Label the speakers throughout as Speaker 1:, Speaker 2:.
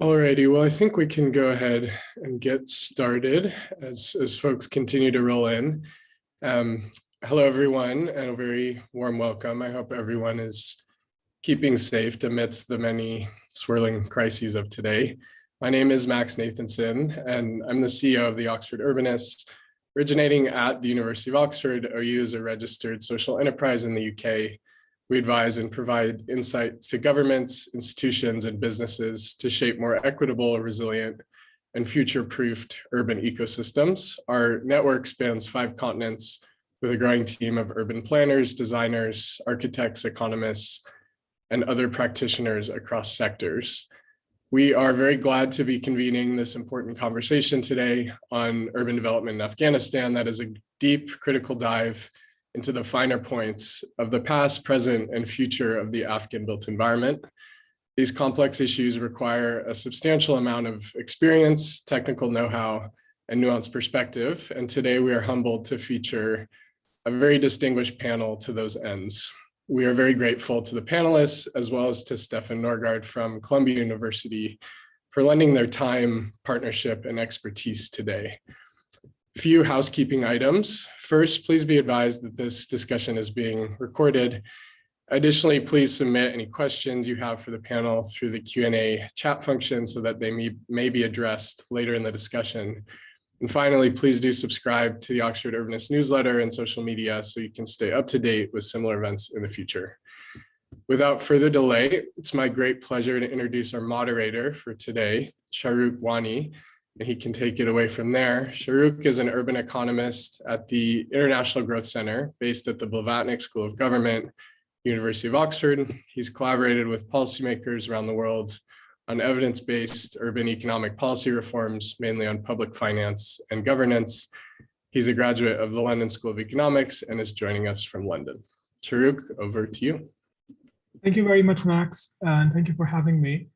Speaker 1: Alrighty, well, I think we can go ahead and get started as folks continue to roll in. Hello, everyone, and a very warm welcome. I hope everyone is keeping safe amidst the many swirling crises of today. My name is Max Nathanson, and I'm the CEO of the Oxford Urbanists. Originating at the University of Oxford, OU is a registered social enterprise in the UK. We advise and provide insights to governments, institutions, and businesses to shape more equitable, resilient, and future-proofed urban ecosystems. Our network spans 5 continents with a growing team of urban planners, designers, architects, economists, and other practitioners across sectors. We are very glad to be convening this important conversation today on urban development in Afghanistan. That is a deep, critical dive into the finer points of the past, present, and future of the Afghan built environment. These complex issues require a substantial amount of experience, technical know-how, and nuanced perspective. And today we are humbled to feature a very distinguished panel to those ends. We are very grateful to the panelists, as well as to Stefan Norgard from Columbia University for lending their time, partnership, and expertise today. Few housekeeping items. First, please be advised that this discussion is being recorded. Additionally, please submit any questions you have for the panel through the Q&A chat function so that they may be addressed later in the discussion. And finally, please do subscribe to the Oxford Urbanist newsletter and social media so you can stay up to date with similar events in the future. Without further delay, it's my great pleasure to introduce our moderator for today, Shahrukh Wani, and he can take it away from there. Shahrukh is an urban economist at the International Growth Center based at the Blavatnik School of Government, University of Oxford. He's collaborated with policymakers around the world on evidence-based urban economic policy reforms, mainly on public finance and governance. He's a graduate of the London School of Economics and is joining us from London. Shahrukh, over to you.
Speaker 2: Thank you very much, Max, and thank you for having me.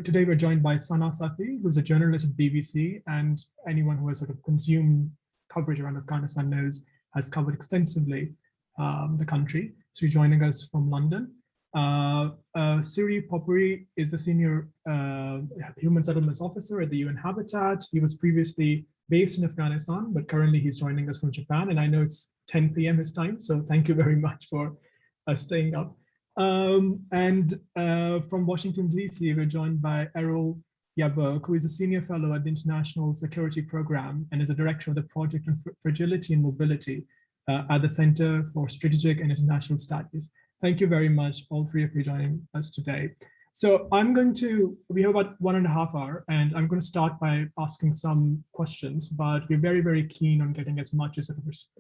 Speaker 2: Today we're joined by Sana Safi, who's a journalist at BBC, and anyone who has sort of consumed coverage around Afghanistan knows has covered extensively the country. So you're joining us from London. Srinivasa Popuri is the senior human settlements officer at the UN-Habitat. He was previously based in Afghanistan, but currently he's joining us from Japan. And I know it's 10 p.m. his time, so thank you very much for staying up. From Washington, D.C., we're joined by Erol Yayboke, who is a senior fellow at the International Security Program and is a director of the Project on Fragility and Mobility at the Center for Strategic and International Studies. Thank you very much, all three of you joining us today. So we have about 1.5 hours, and I'm going to start by asking some questions, but we're very, very keen on getting as much as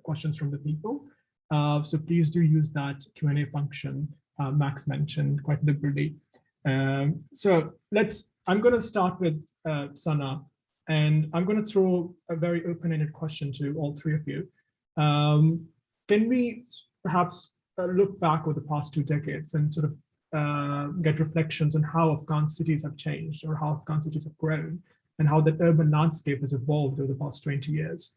Speaker 2: questions from the people. So please do use that Q&A function Max mentioned quite liberally. I'm going to start with Sana, and I'm going to throw a very open-ended question to all three of you. Can we perhaps look back over the past 2 decades and sort of get reflections on how Afghan cities have changed or how Afghan cities have grown and how the urban landscape has evolved over the past 20 years?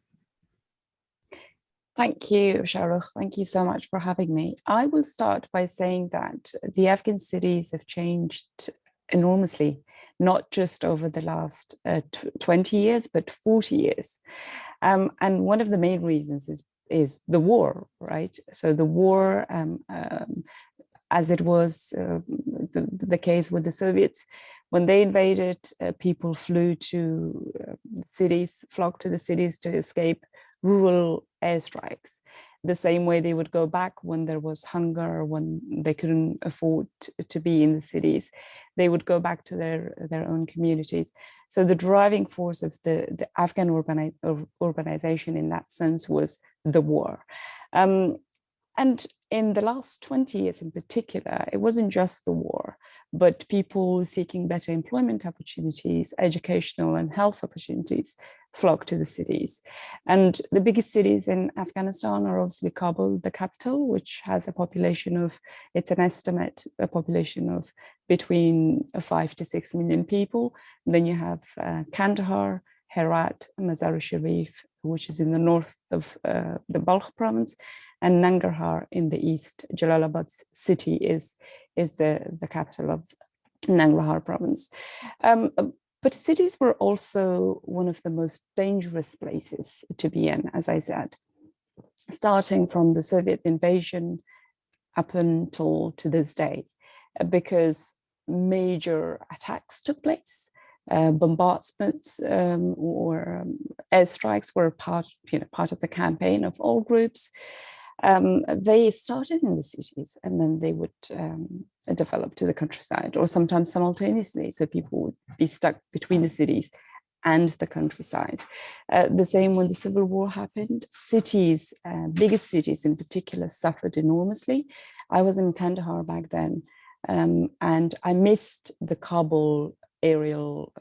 Speaker 3: Thank you, Shahrukh. Thank you so much for having me. I will start by saying that the Afghan cities have changed enormously, not just over the last 20 years, but 40 years. And one of the main reasons is the war, right? So the war, as it was the case with the Soviets, when they invaded, people flew to cities, flocked to the cities to escape rural airstrikes. The same way they would go back when there was hunger, when they couldn't afford to be in the cities, they would go back to their own communities. So the driving force of the Afghan urbanization in that sense was the war. And in the last 20 years in particular, it wasn't just the war, but people seeking better employment opportunities, educational and health opportunities flock to the cities. And the biggest cities in Afghanistan are obviously Kabul, the capital, which has a population of, it's an estimate, a population of between 5 to 6 million people. And then you have Kandahar, Herat, Mazar-e-Sharif, which is in the north of the Balkh province, and Nangarhar in the east. Jalalabad city is the capital Nangarhar province. But cities were also one of the most dangerous places to be in, as I said, starting from the Soviet invasion up until to this day, because major attacks took place. Bombardments or airstrikes were part of the campaign of all groups. They started in the cities and then they would develop to the countryside, or sometimes simultaneously. So people would be stuck between the cities and the countryside. The same when the Civil War happened. Cities, biggest cities in particular, suffered enormously. I was in Kandahar back then, and I missed the Kabul aerial,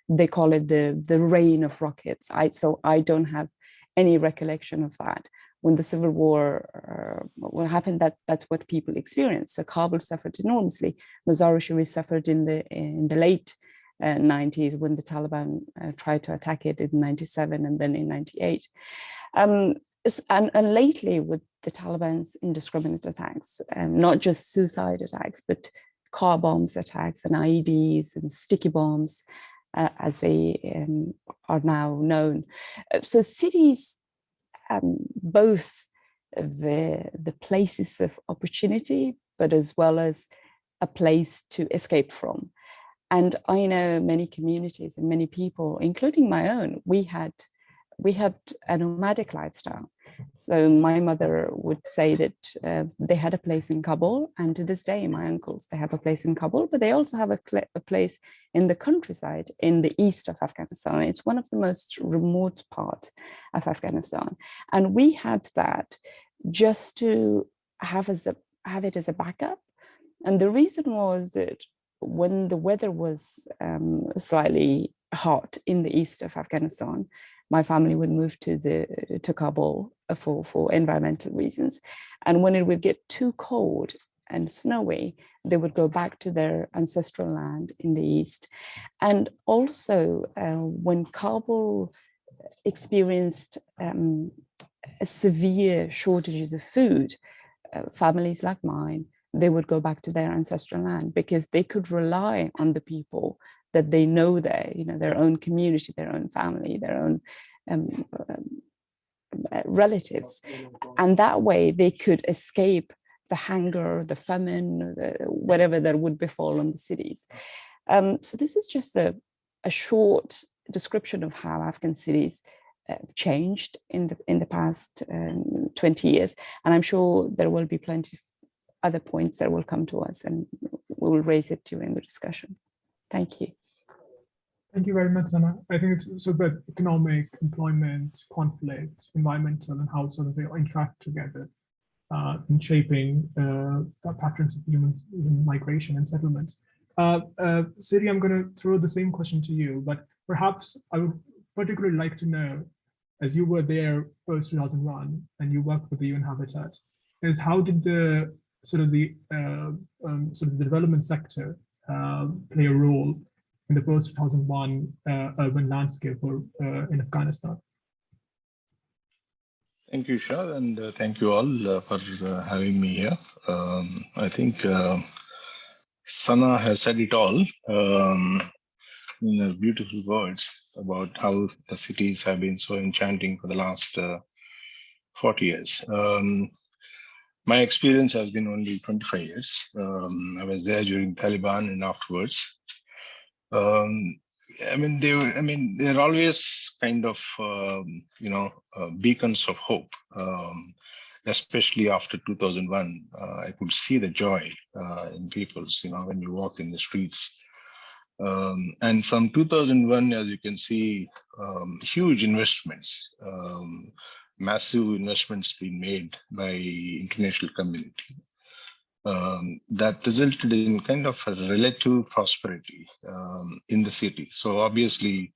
Speaker 3: they call it the rain of rockets. So I don't have any recollection of that. When the Civil War happened, that's what people experienced. So Kabul suffered enormously. Mazar-e-Sharif suffered in the late 90s when the Taliban tried to attack it in 97 and then in 98. And lately with the Taliban's indiscriminate attacks, not just suicide attacks, but car bombs attacks and IEDs and sticky bombs, as they are now known. So cities, both the places of opportunity, but as well as a place to escape from. And I know many communities and many people, including my own, we had a nomadic lifestyle. So my mother would say that they had a place in Kabul, and to this day, my uncles, they have a place in Kabul, but they also have a place in the countryside in the east of Afghanistan. It's one of the most remote parts of Afghanistan. And we had that just to have it as a backup. And the reason was that when the weather was slightly hot in the east of Afghanistan, my family would move to Kabul for environmental reasons. And when it would get too cold and snowy, they would go back to their ancestral land in the east. And also when Kabul experienced severe shortages of food, families like mine, they would go back to their ancestral land because they could rely on the people that they know there, their own community, their own family, their own relatives. And that way they could escape the hunger, the famine, whatever that would befall on the cities. So this is just a short description of how Afghan cities changed in the past 20 years. And I'm sure there will be plenty of other points that will come to us, and we will raise it during the discussion. Thank you.
Speaker 2: Thank you very much, Sana. I think it's so about economic, employment, conflict, environmental, and how sort of they interact together in shaping patterns of human migration and settlement. Siri, I'm going to throw the same question to you, but perhaps I would particularly like to know, as you were there post 2001 and you worked with the UN-Habitat, is how did the development sector play a role in the post-2001 urban landscape in Afghanistan?
Speaker 4: Thank you, Shah, and thank you all for having me here. I think Sana has said it all in beautiful words about how the cities have been so enchanting for the last 40 years. My experience has been only 25 years. I was there during Taliban and afterwards. They're always kind of, beacons of hope, especially after 2001. I could see the joy in people's, when you walk in the streets. And from 2001, as you can see, huge investments, massive investments being made by international community. That resulted in kind of a relative prosperity in the city. So obviously,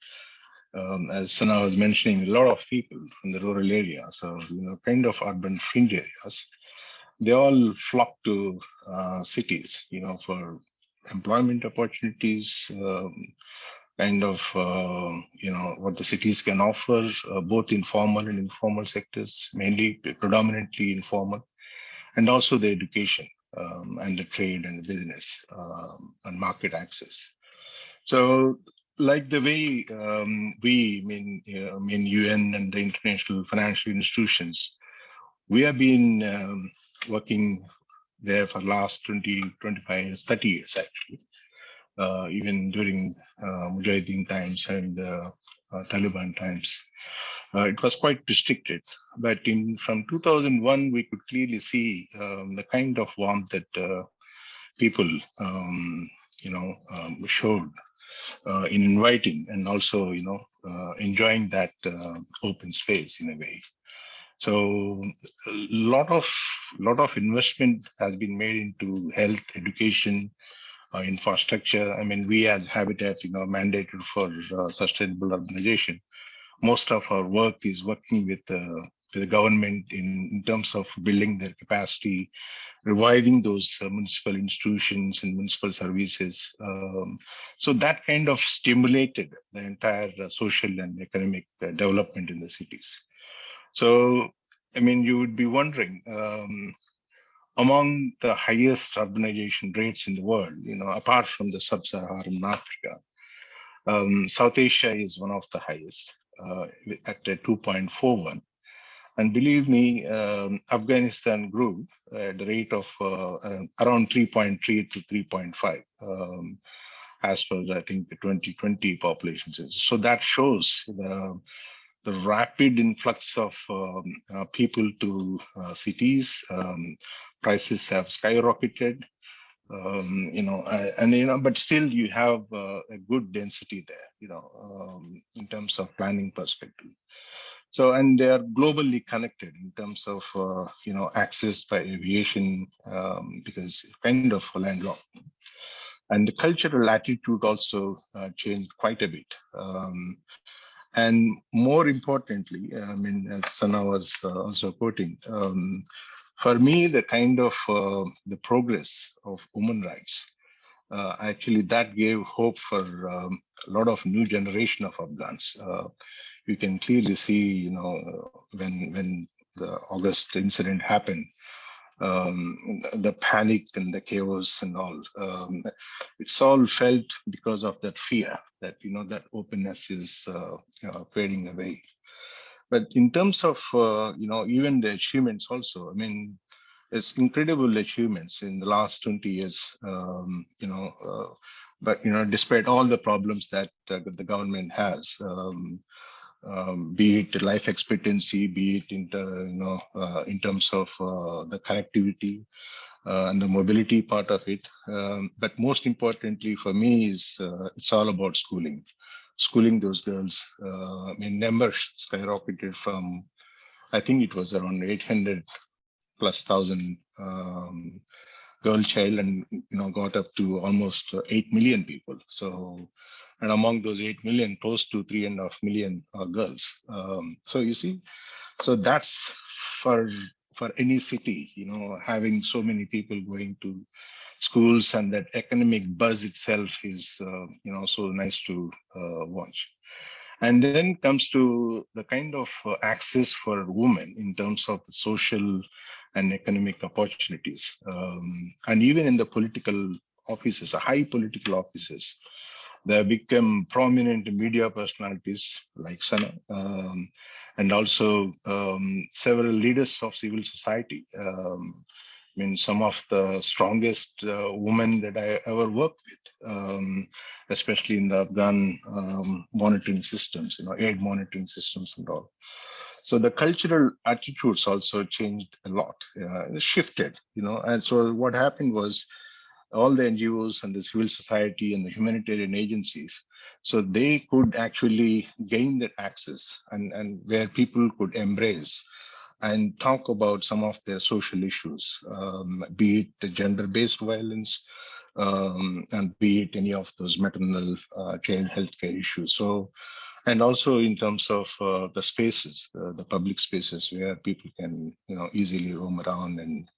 Speaker 4: as Sana was mentioning, a lot of people from the rural areas, or kind of urban fringe areas, they all flock to cities, for employment opportunities, kind of what the cities can offer, both in formal and informal sectors, mainly predominantly informal, and also the education. and the trade and the business and market access. So, like the way UN and the international financial institutions, we have been working there for last 20, 25 years, 30 years actually, even during Mujahideen times and Taliban times. It was quite restricted, but from 2001, we could clearly see the kind of warmth that people, showed in inviting and also, enjoying that open space in a way. So a lot of investment has been made into health, education, infrastructure. I mean, we as Habitat, mandated for sustainable urbanization. Most of our work is working with the government in terms of building their capacity, reviving those municipal institutions and municipal services. So that kind of stimulated the entire social and economic development in the cities. So, I mean, you would be wondering, among the highest urbanization rates in the world, apart from the sub-Saharan Africa, South Asia is one of the highest at 2.41. And believe me, Afghanistan grew at the rate of around 3.3 to 3.5 as per, I think, the 2020 population census. So that shows the rapid influx of people to cities. Prices have skyrocketed. But still you have a good density there, in terms of planning perspective. So, and they are globally connected in terms of, access by aviation, because kind of landlocked. And the cultural attitude also changed quite a bit. And more importantly, as Sana was also quoting, for me, the kind of the progress of women rights, actually that gave hope for a lot of new generation of Afghans. You can clearly see, when the August incident happened, the panic and the chaos and all, it's all felt because of that fear that, that openness is fading away. But in terms of, even the achievements also, it's incredible achievements in the last 20 years, but, despite all the problems that the government has, be it life expectancy, be it in terms of the connectivity and the mobility part of it. But most importantly for me is it's all about schooling those girls. Numbers skyrocketed from, I think it was around 800 plus thousand girl child, and got up to almost 8 million people. So, and among those 8 million, close to 3.5 million are girls. So you see, so that's for any city, having so many people going to schools, and that economic buzz itself is, so nice to watch. And then comes to the kind of access for women in terms of the social and economic opportunities. And even in the political offices, high political offices, they have become prominent media personalities like Sana, and also several leaders of civil society. Some of the strongest women that I ever worked with, especially in the Afghan monitoring systems, aid monitoring systems and all. So the cultural attitudes also changed a lot, shifted, and so what happened was all the NGOs and the civil society and the humanitarian agencies, so they could actually gain that access and where people could embrace and talk about some of their social issues, be it the gender-based violence, and be it any of those maternal child healthcare issues. So, and also in terms of the spaces, the public spaces where people can, easily roam around and,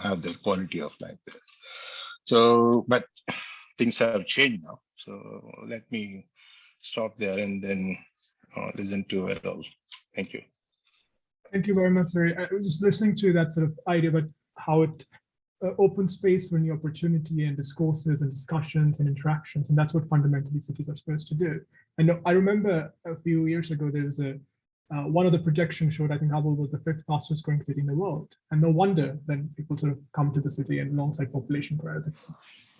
Speaker 4: have their quality of life there. So, but things have changed now. So let me stop there and then listen to Erol. Thank you.
Speaker 2: Thank you very much, Sari. I was just listening to that sort of idea about how it open space for new opportunity and discourses and discussions and interactions. And that's what fundamentally cities are supposed to do. I remember a few years ago, there was one of the projections showed, I think Kabul was the 5th fastest growing city in the world. And no wonder then people sort of come to the city and alongside population growth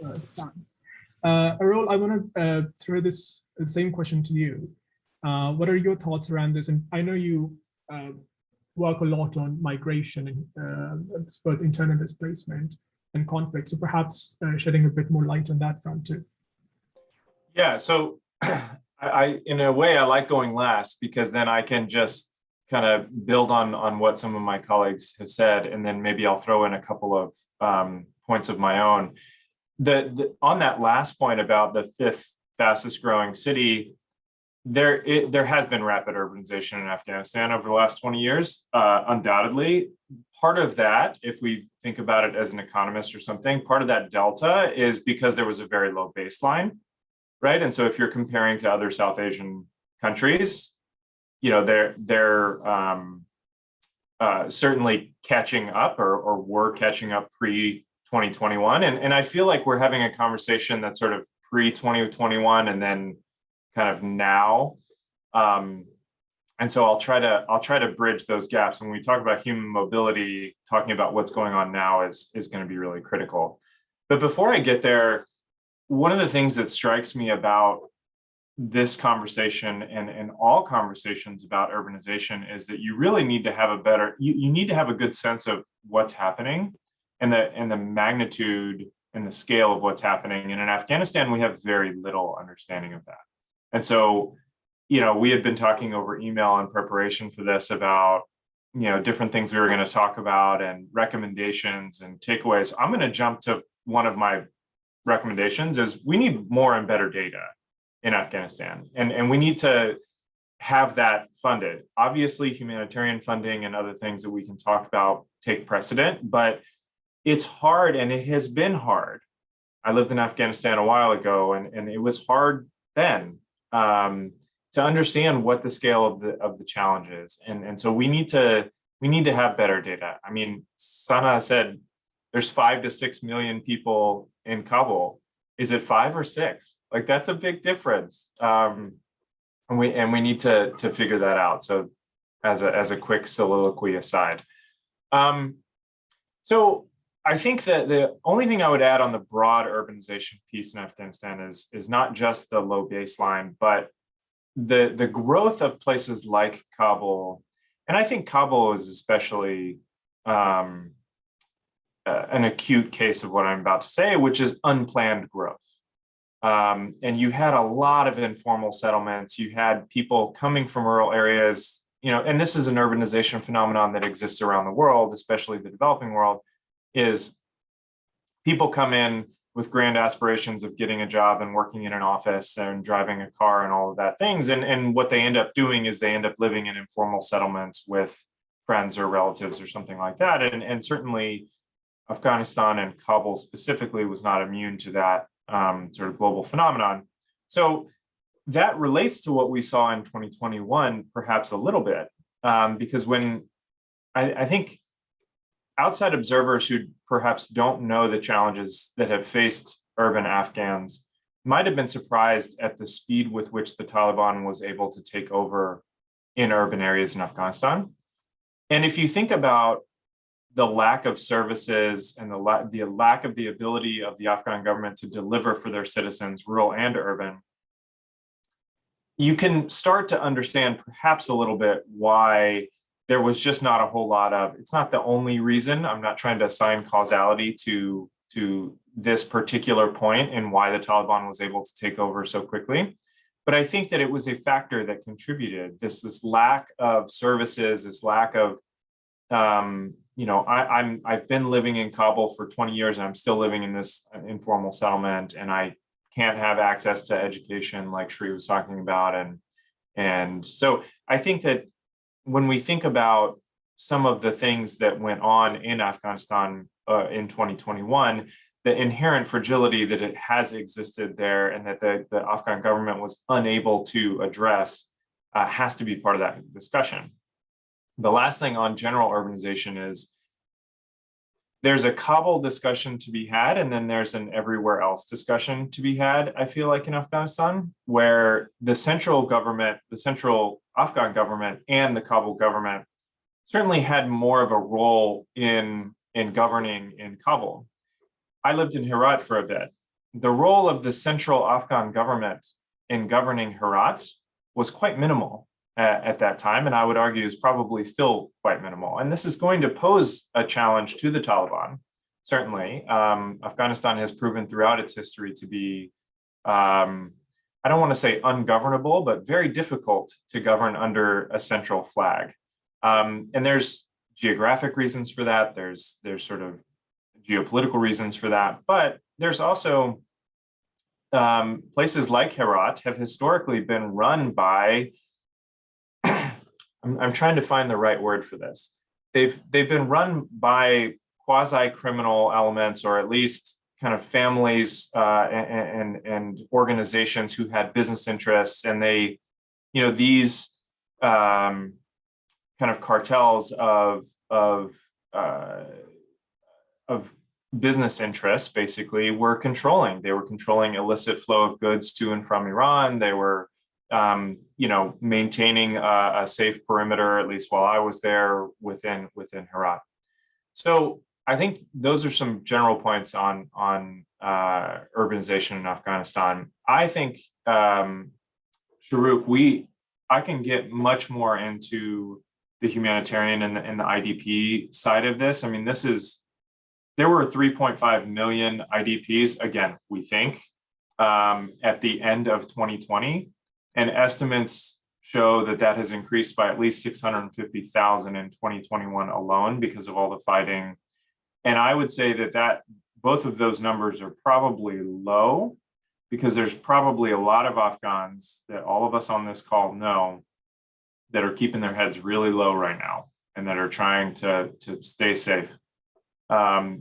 Speaker 2: expands. Erol, I want to throw the same question to you. What are your thoughts around this? And I know you work a lot on migration and both internal displacement and conflict. So perhaps shedding a bit more light on that front too.
Speaker 5: Yeah, so I in a way, I like going last because then I can just kind of build on what some of my colleagues have said, and then maybe I'll throw in a couple of points of my own. On that last point about the 5th fastest growing city, there has been rapid urbanization in Afghanistan over the last 20 years, undoubtedly. Part of that, if we think about it as an economist or something, part of that delta is because there was a very low baseline, right? And so if you're comparing to other South Asian countries, you know, they're certainly catching up or were catching up pre-2021. And I feel like we're having a conversation that's sort of pre-2021 and then kind of now. And so I'll try to bridge those gaps. And when we talk about human mobility, talking about what's going on now is going to be really critical. But before I get there, one of the things that strikes me about this conversation and all conversations about urbanization is that you really need to have you need to have a good sense of what's happening and the magnitude and the scale of what's happening. And in Afghanistan, we have very little understanding of that. And so, you know, we had been talking over email in preparation for this about, you know, different things we were going to talk about and recommendations and takeaways. I'm going to jump to one of my recommendations is we need more and better data in Afghanistan. And we need to have that funded. Obviously, humanitarian funding and other things that we can talk about take precedent, but it's hard and it has been hard. I lived in Afghanistan a while ago and it was hard then. To understand what the scale of the challenge is. And so we need to have better data. I mean, Sana said there's 5 to 6 million people in Kabul. Is it 5 or 6? Like that's a big difference. And we need to figure that out. So as a quick soliloquy aside. So I think that the only thing I would add on the broad urbanization piece in Afghanistan is not just the low baseline, but the growth of places like Kabul. And I think Kabul is especially an acute case of what I'm about to say, which is unplanned growth. And you had a lot of informal settlements. You had people coming from rural areas, you know, and this is an urbanization phenomenon that exists around the world, especially the developing world, is people come in with grand aspirations of getting a job and working in an office and driving a car and all of that things. And what they end up doing is they end up living in informal settlements with friends or relatives or something like that. And certainly Afghanistan and Kabul specifically was not immune to that sort of global phenomenon. So that relates to what we saw in 2021, perhaps a little bit, because when I think outside observers who perhaps don't know the challenges that have faced urban Afghans might have been surprised at the speed with which the Taliban was able to take over in urban areas in Afghanistan. And if you think about the lack of services and the lack of the ability of the Afghan government to deliver for their citizens, rural and urban, you can start to understand perhaps a little bit why there was just not a whole lot of, it's not the only reason. I'm not trying to assign causality to this particular point and why the Taliban was able to take over so quickly. But I think that it was a factor that contributed, this lack of services, this lack of, you know, I've been living in Kabul for 20 years and I'm still living in this informal settlement and I can't have access to education like Shri was talking about. And so I think that when we think about some of the things that went on in Afghanistan in 2021, the inherent fragility that it has existed there and that the Afghan government was unable to address has to be part of that discussion. The last thing on general urbanization is there's a Kabul discussion to be had, and then there's an everywhere else discussion to be had, I feel like, in Afghanistan, where the central government, the central Afghan government and the Kabul government certainly had more of a role in governing in Kabul. I lived in Herat for a bit. The role of the central Afghan government in governing Herat was quite minimal at that time, and I would argue is probably still quite minimal. And this is going to pose a challenge to the Taliban, certainly. Afghanistan has proven throughout its history to be, I don't want to say ungovernable, but very difficult to govern under a central flag. And there's geographic reasons for that. There's sort of geopolitical reasons for that, but there's also places like Herat have historically been run by, I'm trying to find the right word for this. They've been run by quasi-criminal elements, or at least kind of families and organizations who had business interests, and they, these kind of cartels of business interests basically were controlling. They were controlling illicit flow of goods to and from Iran. They were maintaining a safe perimeter, at least while I was there, within Herat. So I think those are some general points on urbanization in Afghanistan. I think, Shahrukh, I can get much more into the humanitarian and the IDP side of this. I mean, there were 3.5 million IDPs, again, we think, at the end of 2020. And estimates show that has increased by at least 650,000 in 2021 alone because of all the fighting. And I would say that both of those numbers are probably low, because there's probably a lot of Afghans that all of us on this call know that are keeping their heads really low right now and that are trying to stay safe.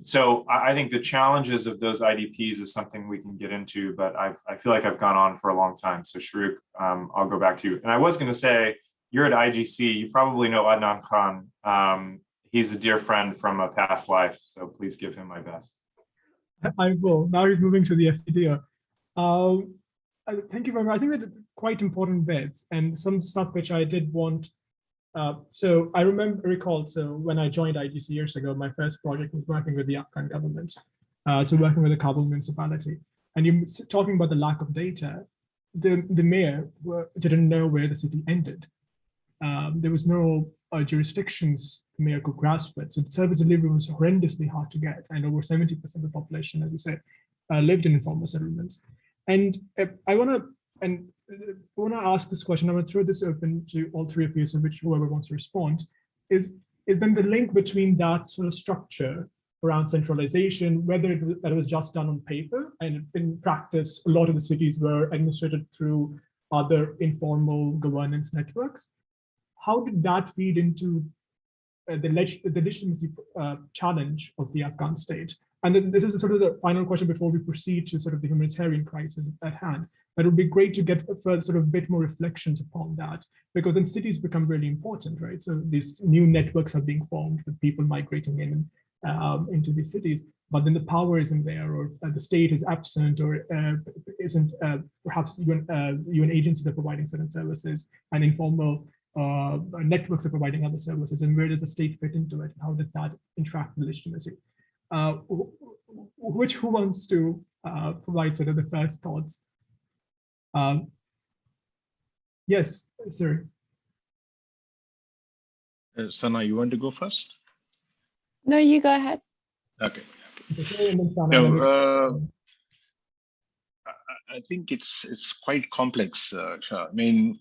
Speaker 5: So I think the challenges of those IDPs is something we can get into, but I feel like I've gone on for a long time. So Shahrukh, I'll go back to you. And I was going to say, you're at IGC. You probably know Adnan Khan. He's a dear friend from a past life, so please give him my best.
Speaker 2: I will. Now he's moving to the FCDO. Thank you very much. I think that quite important bits and some stuff which I did want. So I recall, when I joined IGC years ago, my first project was working with the Afghan government, working with the Kabul municipality. And you talking about the lack of data, the mayor didn't know where the city ended. There was no jurisdictions the mayor could grasp it. So the service delivery was horrendously hard to get. And over 70% of the population, as you said, lived in informal settlements. And I want to ask this question. I want to throw this open to all three of you, so whoever wants to respond, is then the link between that sort of structure around centralization, whether that was just done on paper, and in practice, a lot of the cities were administered through other informal governance networks. How did that feed into the legitimacy challenge of the Afghan state? And then this is sort of the final question before we proceed to sort of the humanitarian crisis at hand. But it would be great to get sort of a bit more reflections upon that, because then cities become really important, right? So these new networks are being formed with people migrating in into these cities, but then the power isn't there, or the state is absent, or isn't perhaps UN agencies are providing certain services, and informal networks are providing other services, and where does the state fit into it? How does that interact with legitimacy? Who wants to provide sort of the first thoughts? Yes, sir.
Speaker 4: Sana, you want to go first?
Speaker 3: No, you go ahead.
Speaker 4: Okay.
Speaker 2: No,
Speaker 4: I think it's quite complex. I mean,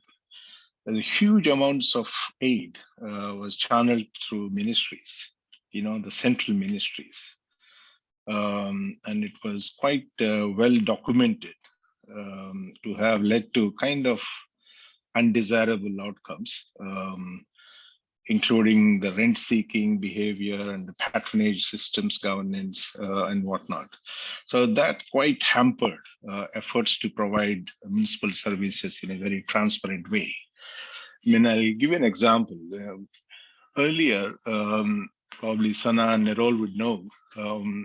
Speaker 4: the huge amounts of aid was channeled through ministries, the central ministries. And it was quite well documented to have led to kind of undesirable outcomes, including the rent-seeking behavior and the patronage systems governance and whatnot. So that quite hampered efforts to provide municipal services in a very transparent way. I mean, I'll give you an example. Earlier, probably Sana and Erol would know,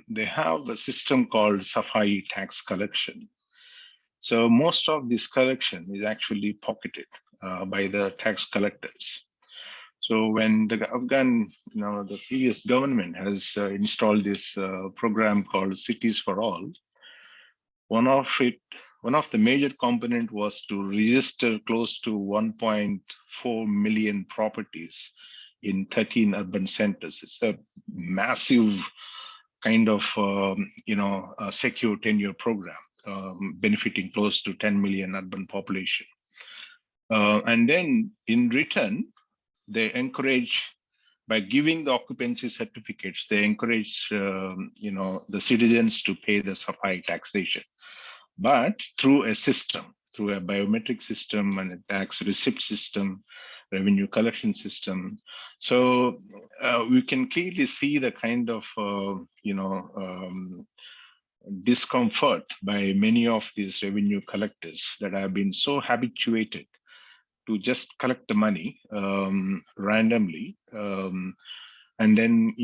Speaker 4: they have a system called Safi tax collection. So most of this collection is actually pocketed by the tax collectors. So when the Afghan, the previous government has installed this program called Cities for All, one of the major component was to register close to 1.4 million properties in 13 urban centers. It's a massive kind of, a secure tenure program, benefiting close to 10 million urban population. And then in return, they encourage, by giving the occupancy certificates, they encourage, the citizens to pay the Safi taxation, but through a system, through a biometric system and a tax receipt system, revenue collection system. So we can clearly see the kind of, discomfort by many of these revenue collectors that have been so habituated to just collect the money randomly. And then,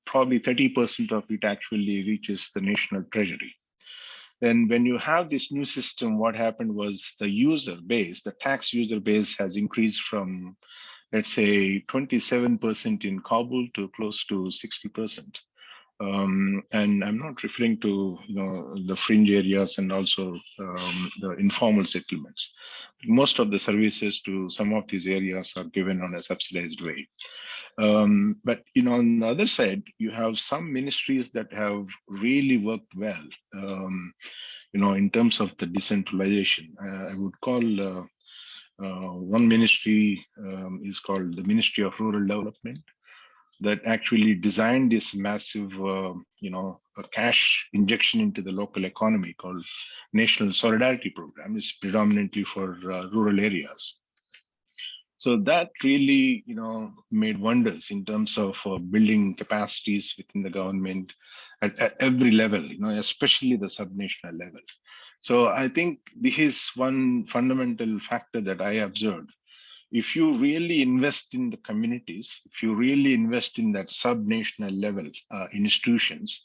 Speaker 4: probably 30% of it actually reaches the national treasury. Then when you have this new system, what happened was the user base, the tax user base has increased from, let's say, 27% in Kabul to close to 60%. And I'm not referring to the fringe areas and also the informal settlements. Most of the services to some of these areas are given on a subsidized way. But on the other side, you have some ministries that have really worked well. In terms of the decentralization, I would call one ministry is called the Ministry of Rural Development, that actually designed this massive, a cash injection into the local economy called National Solidarity Program. Is predominantly for rural areas. So that really, made wonders in terms of building capacities within the government at every level, especially the subnational level. So I think this is one fundamental factor that I observed. If you really invest in the communities, if you really invest in that subnational level institutions,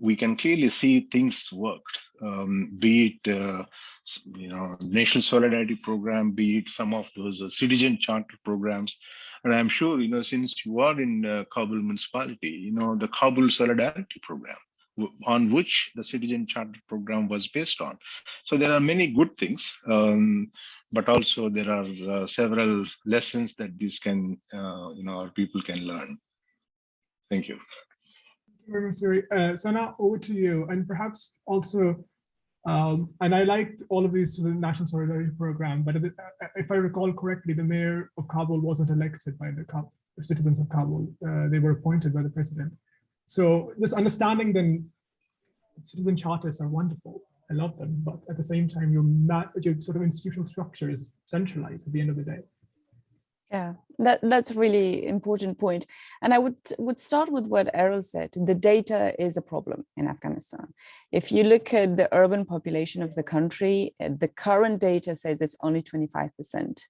Speaker 4: we can clearly see things worked, be it National Solidarity Program, be it some of those citizen charter programs. And I'm sure, since you are in Kabul municipality, the Kabul Solidarity Program, on which the citizen charter program was based on. So there are many good things, but also there are several lessons that this can, our people can learn. Thank you.
Speaker 2: Thank you very much, Siri. Sana, over to you. And perhaps also, and I liked all of these to the National Solidarity Program, but if I recall correctly, the mayor of Kabul wasn't elected by the citizens of Kabul. They were appointed by the president. So this understanding then, citizen charters are wonderful. I love them, but at the same time, your sort of institutional structure is centralized at the end of the day.
Speaker 3: Yeah, that's a really important point. And I would start with what Erol said. The data is a problem in Afghanistan. If you look at the urban population of the country, the current data says it's only 25%.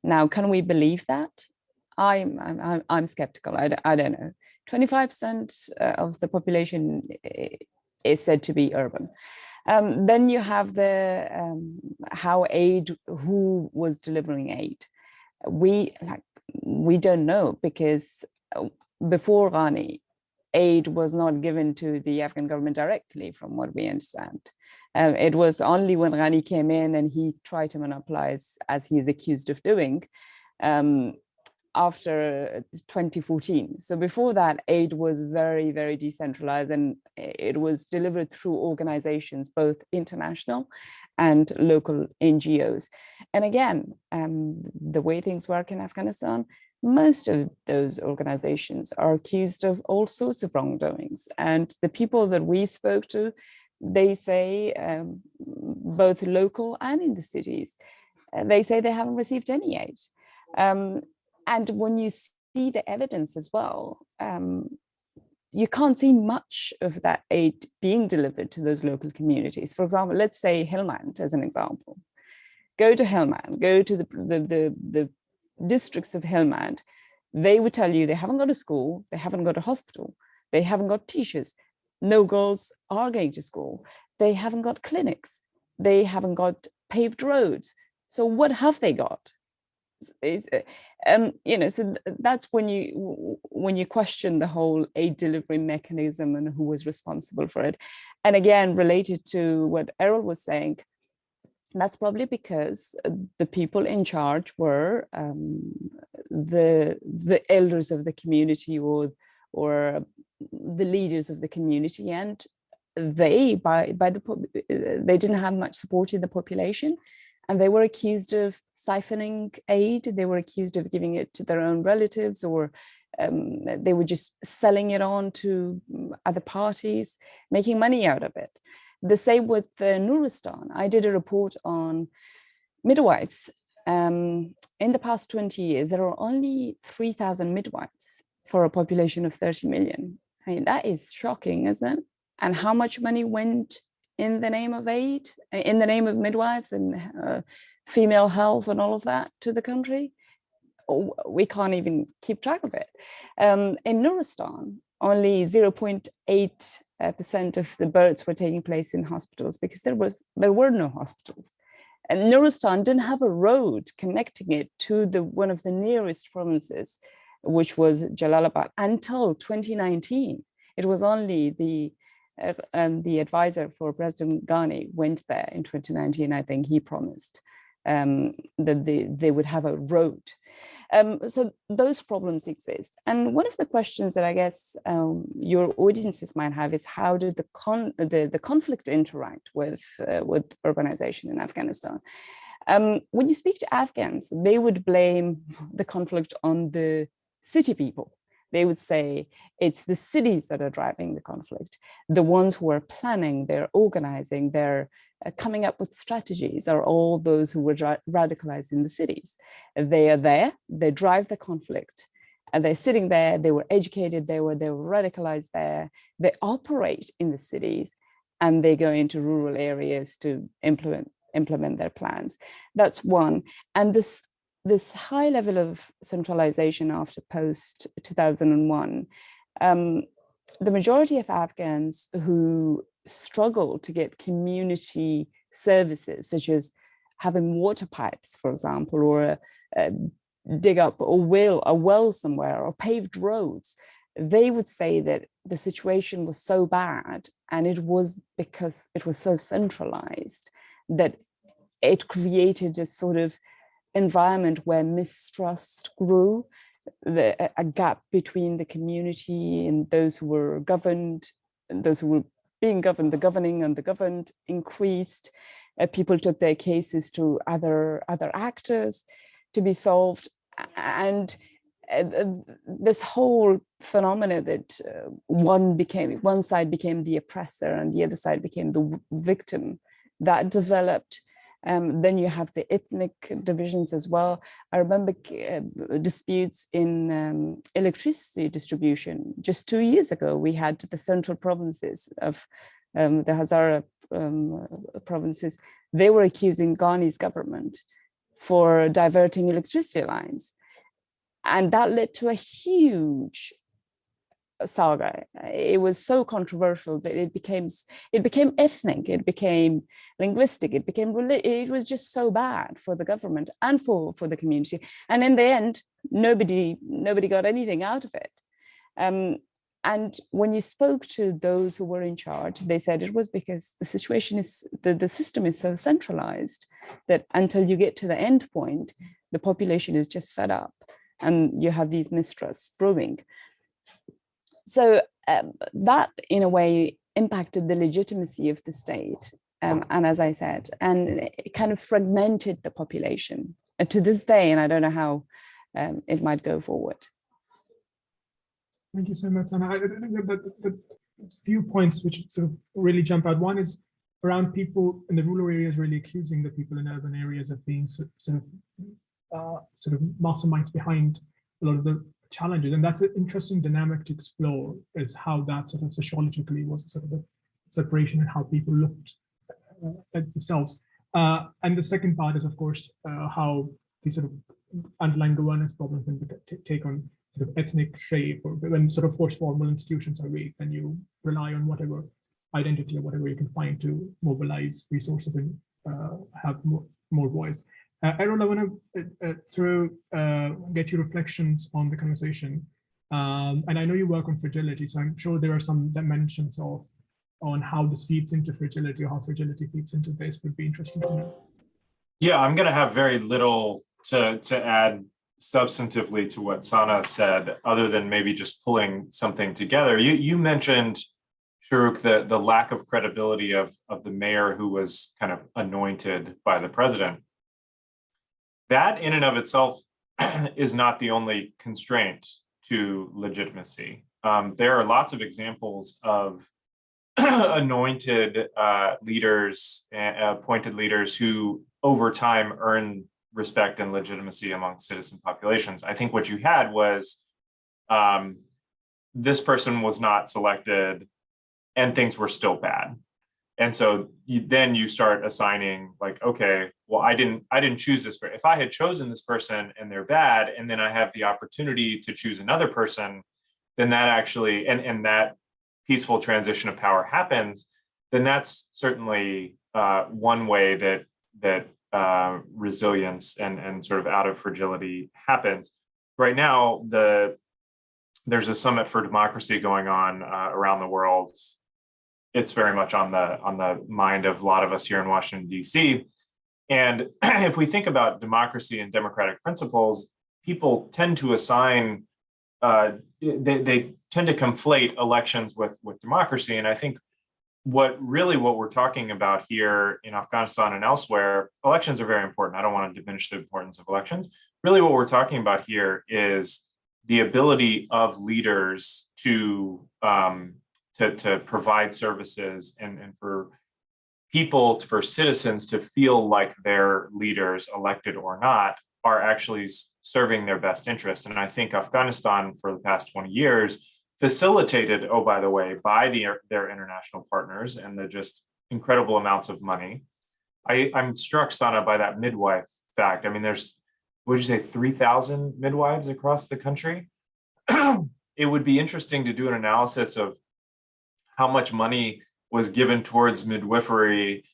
Speaker 3: Now, can we believe that? I'm skeptical. I don't know. 25% of the population is said to be urban. Then you have the who was delivering aid. We don't know, because before Ghani, aid was not given to the Afghan government directly, from what we understand. It was only when Ghani came in and he tried to monopolize, as he is accused of doing, after 2014. So before that, aid was very, very decentralized, and it was delivered through organizations, both international and local NGOs. And again, the way things work in Afghanistan, most of those organizations are accused of all sorts of wrongdoings. And the people that we spoke to, they say, both local and in the cities, they say they haven't received any aid. And when you see the evidence as well, you can't see much of that aid being delivered to those local communities. For example, let's say Helmand as an example. Go to Helmand, go to the districts of Helmand. They would tell you they haven't got a school, they haven't got a hospital, they haven't got teachers. No girls are going to school. They haven't got clinics. They haven't got paved roads. So what have they got? So that's when you question the whole aid delivery mechanism and who was responsible for it. And again, related to what Erol was saying, that's probably because the people in charge were the elders of the community or the leaders of the community, and they didn't have much support in the population, and they were accused of siphoning aid. They were accused of giving it to their own relatives, or they were just selling it on to other parties, making money out of it. The same with Nuristan. I did a report on midwives. In the past 20 years, there are only 3,000 midwives for a population of 30 million. I mean, that is shocking, isn't it? And how much money went in the name of aid, in the name of midwives and female health and all of that to the country? We can't even keep track of it. In Nuristan, only 0.8% of the births were taking place in hospitals because there were no hospitals. And Nuristan didn't have a road connecting it to one of the nearest provinces, which was Jalalabad, until 2019. It was only the advisor for President Ghani went there in 2019. I think he promised that they would have a road. So those problems exist. And one of the questions that I guess your audiences might have is, how did the conflict interact with urbanization in Afghanistan? When you speak to Afghans, they would blame the conflict on the city people. They would say it's the cities that are driving the conflict. The ones who are planning, they're organizing, they're coming up with strategies are all those who were radicalized in the cities. They are there, they drive the conflict, and they're sitting there, they were educated, they were radicalized there, they operate in the cities, and they go into rural areas to implement their plans. That's one. And this high level of centralization after post 2001, the majority of Afghans who struggle to get community services, such as having water pipes, for example, or dig up a well somewhere, or paved roads, they would say that the situation was so bad, and it was because it was so centralized that it created a sort of environment where mistrust grew, a gap between the community and those who were governed and those who were being governed. The governing and the governed increased. People took their cases to other actors to be solved. And this whole phenomena that one side became the oppressor and the other side became the victim, that developed. Then you have the ethnic divisions as well. I remember disputes in electricity distribution. Just 2 years ago, we had the central provinces of the Hazara provinces. They were accusing Ghani's government for diverting electricity lines. And that led to a huge saga. It was so controversial that it became ethnic, it became linguistic, it was just so bad for the government and for the community. And in the end, nobody got anything out of it. And when you spoke to those who were in charge, they said it was because the situation is, the system is so centralized that until you get to the end point, the population is just fed up and you have these mistrusts brewing. So that, in a way, impacted the legitimacy of the state. And as I said, and it kind of fragmented the population. And to this day, and I don't know how it might go forward.
Speaker 2: Thank you so much, Sana. I think that the few points which sort of really jump out. One is around people in the rural areas really accusing the people in urban areas of being sort of masterminds behind a lot of the challenges, and that's an interesting dynamic to explore, is how that sort of sociologically was a sort of a separation and how people looked at themselves. And the second part is, of course, how these sort of underlying governance problems then take on sort of ethnic shape, or when sort of formal institutions are weak, then you rely on whatever identity or whatever you can find to mobilize resources and have more voice. Erol, I want to get your reflections on the conversation. And I know you work on fragility, so I'm sure there are some dimensions on how this feeds into fragility, or how fragility feeds into this. Would be interesting to know.
Speaker 5: Yeah, I'm going to have very little to add substantively to what Sana said, other than maybe just pulling something together. You mentioned, Shahrukh, the lack of credibility of the mayor who was kind of anointed by the president. That in and of itself is not the only constraint to legitimacy. There are lots of examples of anointed leaders, appointed leaders who over time earn respect and legitimacy among citizen populations. I think what you had was this person was not selected and things were still bad. And so then you start assigning like, okay, well, I didn't choose this. If I had chosen this person and they're bad, and then I have the opportunity to choose another person, then that actually, and that peaceful transition of power happens, then that's certainly one way that resilience and sort of out of fragility happens. Right now, there's a summit for democracy going on around the world. It's very much on the mind of a lot of us here in Washington, D.C. And if we think about democracy and democratic principles, people tend to assign, they tend to conflate elections with democracy. And I think what we're talking about here in Afghanistan and elsewhere, elections are very important. I don't want to diminish the importance of elections. Really what we're talking about here is the ability of leaders to provide services and for people, for citizens to feel like their leaders, elected or not, are actually serving their best interests. And I think Afghanistan for the past 20 years facilitated, oh, by the way, by their international partners and the just incredible amounts of money. I'm struck, Sana, by that midwife fact. I mean, there's, would you say 3,000 midwives across the country? It would be interesting to do an analysis of how much money was given towards midwifery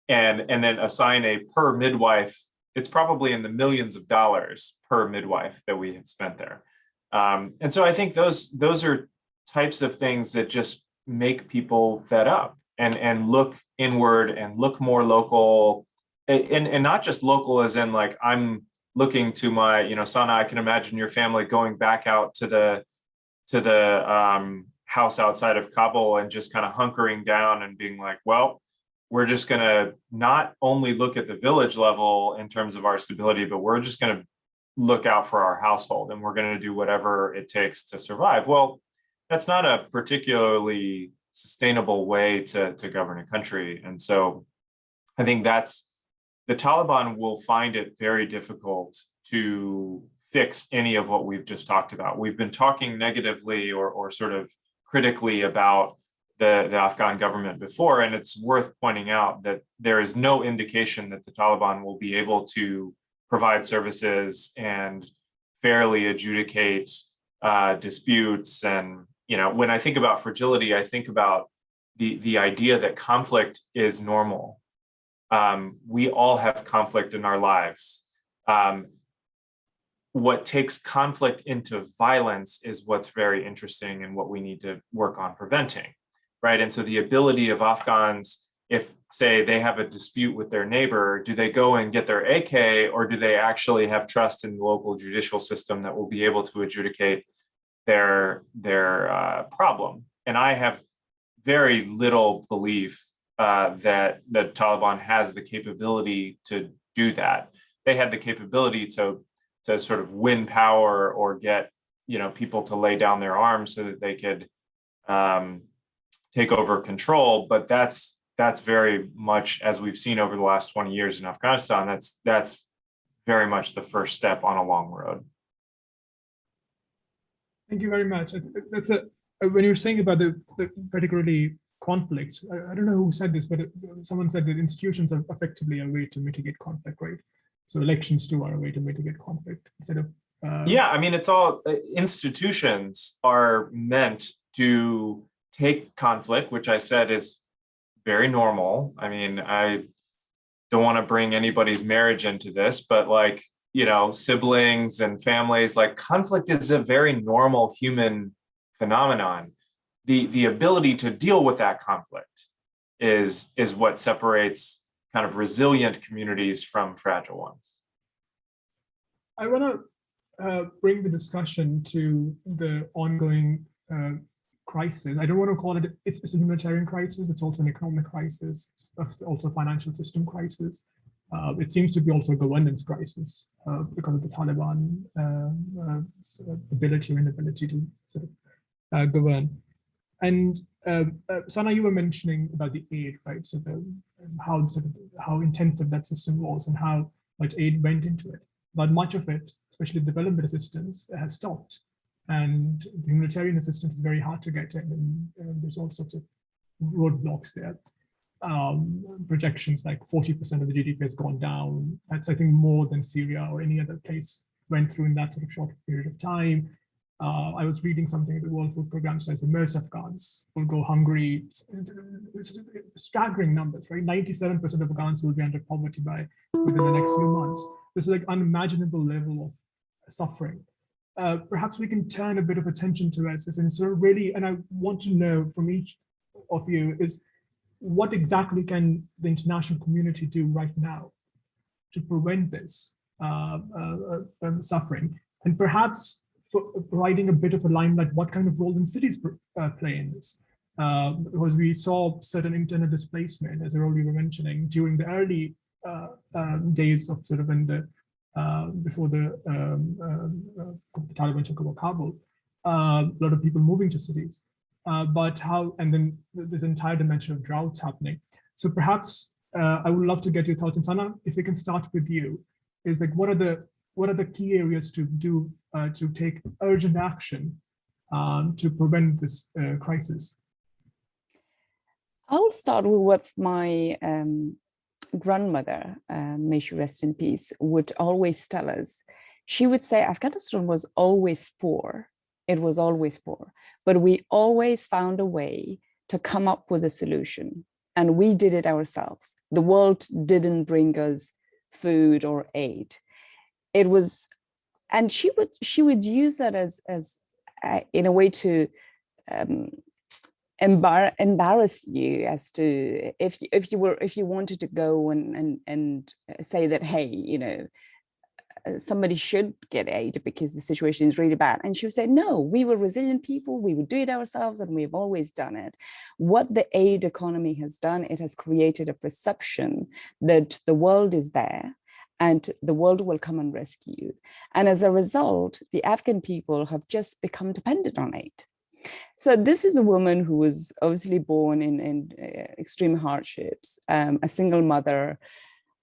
Speaker 5: and then assign a per midwife. It's probably in the millions of dollars per midwife that we have spent there. And so I think those are types of things that just make people fed up and look inward and look more local, and not just local as in like, I'm looking to my, Sana, I can imagine your family going back out to the house outside of Kabul and just kind of hunkering down and being like, well, we're just going to not only look at the village level in terms of our stability, but we're just going to look out for our household and we're going to do whatever it takes to survive. Well, that's not a particularly sustainable way to govern a country. And so I think the Taliban will find it very difficult to fix any of what we've just talked about. We've been talking negatively or sort of critically about the Afghan government before, and it's worth pointing out that there is no indication that the Taliban will be able to provide services and fairly adjudicate disputes. And when I think about fragility, I think about the idea that conflict is normal. We all have conflict in our lives. What takes conflict into violence is what's very interesting and what we need to work on preventing, right? And so the ability of Afghans, if say they have a dispute with their neighbor, do they go and get their AK, or do they actually have trust in the local judicial system that will be able to adjudicate their problem? And I have very little belief that the Taliban has the capability to do that. They had the capability to sort of win power or get people to lay down their arms so that they could take over control. But that's very much, as we've seen over the last 20 years in Afghanistan, that's very much the first step on a long road.
Speaker 2: Thank you very much. That's when you're saying about the particularly conflict, I don't know who said this, but someone said that institutions are effectively a way to mitigate conflict, right? So elections too are a way to mitigate conflict instead of
Speaker 5: Yeah, I mean, it's all institutions are meant to take conflict, which I said is very normal. I mean, I don't want to bring anybody's marriage into this, but like, you know, siblings and families, like conflict is a very normal human phenomenon. The ability to deal with that conflict is what separates kind of resilient communities from fragile ones.
Speaker 2: I want to bring the discussion to the ongoing crisis. I don't want to call it, it's a humanitarian crisis, it's also an economic crisis, also a financial system crisis. It seems to be also a governance crisis because of the Taliban ability or inability to sort of govern. And Sana, you were mentioning about the aid, right? So how intensive that system was and how much aid went into it. But much of it, especially development assistance, has stopped. And the humanitarian assistance is very hard to get in, and there's all sorts of roadblocks there. Projections like 40% of the GDP has gone down. That's, I think, more than Syria or any other place went through in that sort of short period of time. I was reading something the World Food Programme says that most Afghans will go hungry. It's staggering numbers, right? 97% of Afghans will be under poverty within the next few months. This is like unimaginable level of suffering. Perhaps we can turn a bit of attention to ISIS and sort of really, and I want to know from each of you is what exactly can the international community do right now to prevent this suffering, and perhaps for providing a bit of a limelight, what kind of role in cities play in this? Because we saw certain internal displacement, as Erol, you were mentioning, during the early days of sort of in the before the Taliban took over Kabul, a lot of people moving to cities. But how, and then this entire dimension of droughts happening. So perhaps I would love to get your thoughts. And Sana, if we can start with you, is like what are the key areas to do to take urgent action to prevent this crisis?
Speaker 3: I'll start with what my grandmother, may she rest in peace, would always tell us. She would say Afghanistan was always poor. It was always poor, but we always found a way to come up with a solution, and we did it ourselves. The world didn't bring us food or aid. It was, and she would use that as in a way to embarrass you as to if you wanted to go and say that, hey, you know, somebody should get aid because the situation is really bad. And she would say, no, we were resilient people, we would do it ourselves, and we've always done it. What the aid economy has done, it has created a perception that the world is there and the world will come and rescue you. And as a result, the Afghan people have just become dependent on aid. So this is a woman who was obviously born in extreme hardships, a single mother,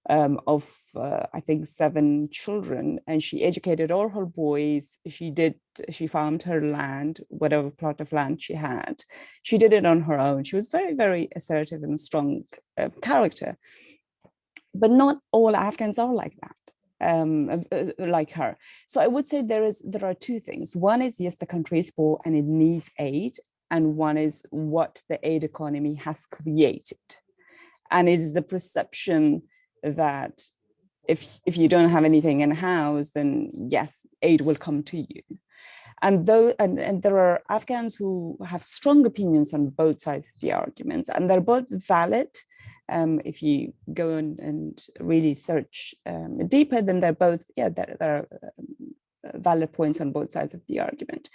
Speaker 3: of I think 7 children, and she educated all her boys. She farmed her land, whatever plot of land she had. She did it on her own. She was very, very assertive and strong character. But not all Afghans are like that, like her. So I would say there are 2 things. One is, yes, the country is poor and it needs aid, and one is what the aid economy has created, and it is the perception that if you don't have anything in house, then yes, aid will come to you. And there are Afghans who have strong opinions on both sides of the arguments, and they're both valid. If you go and really search deeper, then they're both, yeah, there are valid points on both sides of the argument.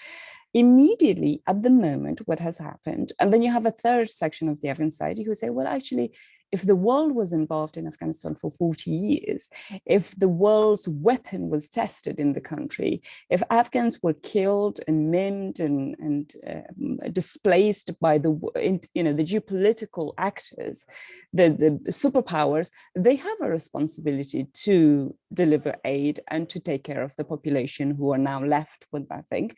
Speaker 3: Immediately at the moment, what has happened, and then you have a third section of the Afghan society who say, well, actually, if the world was involved in Afghanistan for 40 years, if the world's weapon was tested in the country, if Afghans were killed and maimed and displaced by the geopolitical actors, the superpowers, they have a responsibility to deliver aid and to take care of the population who are now left with nothing.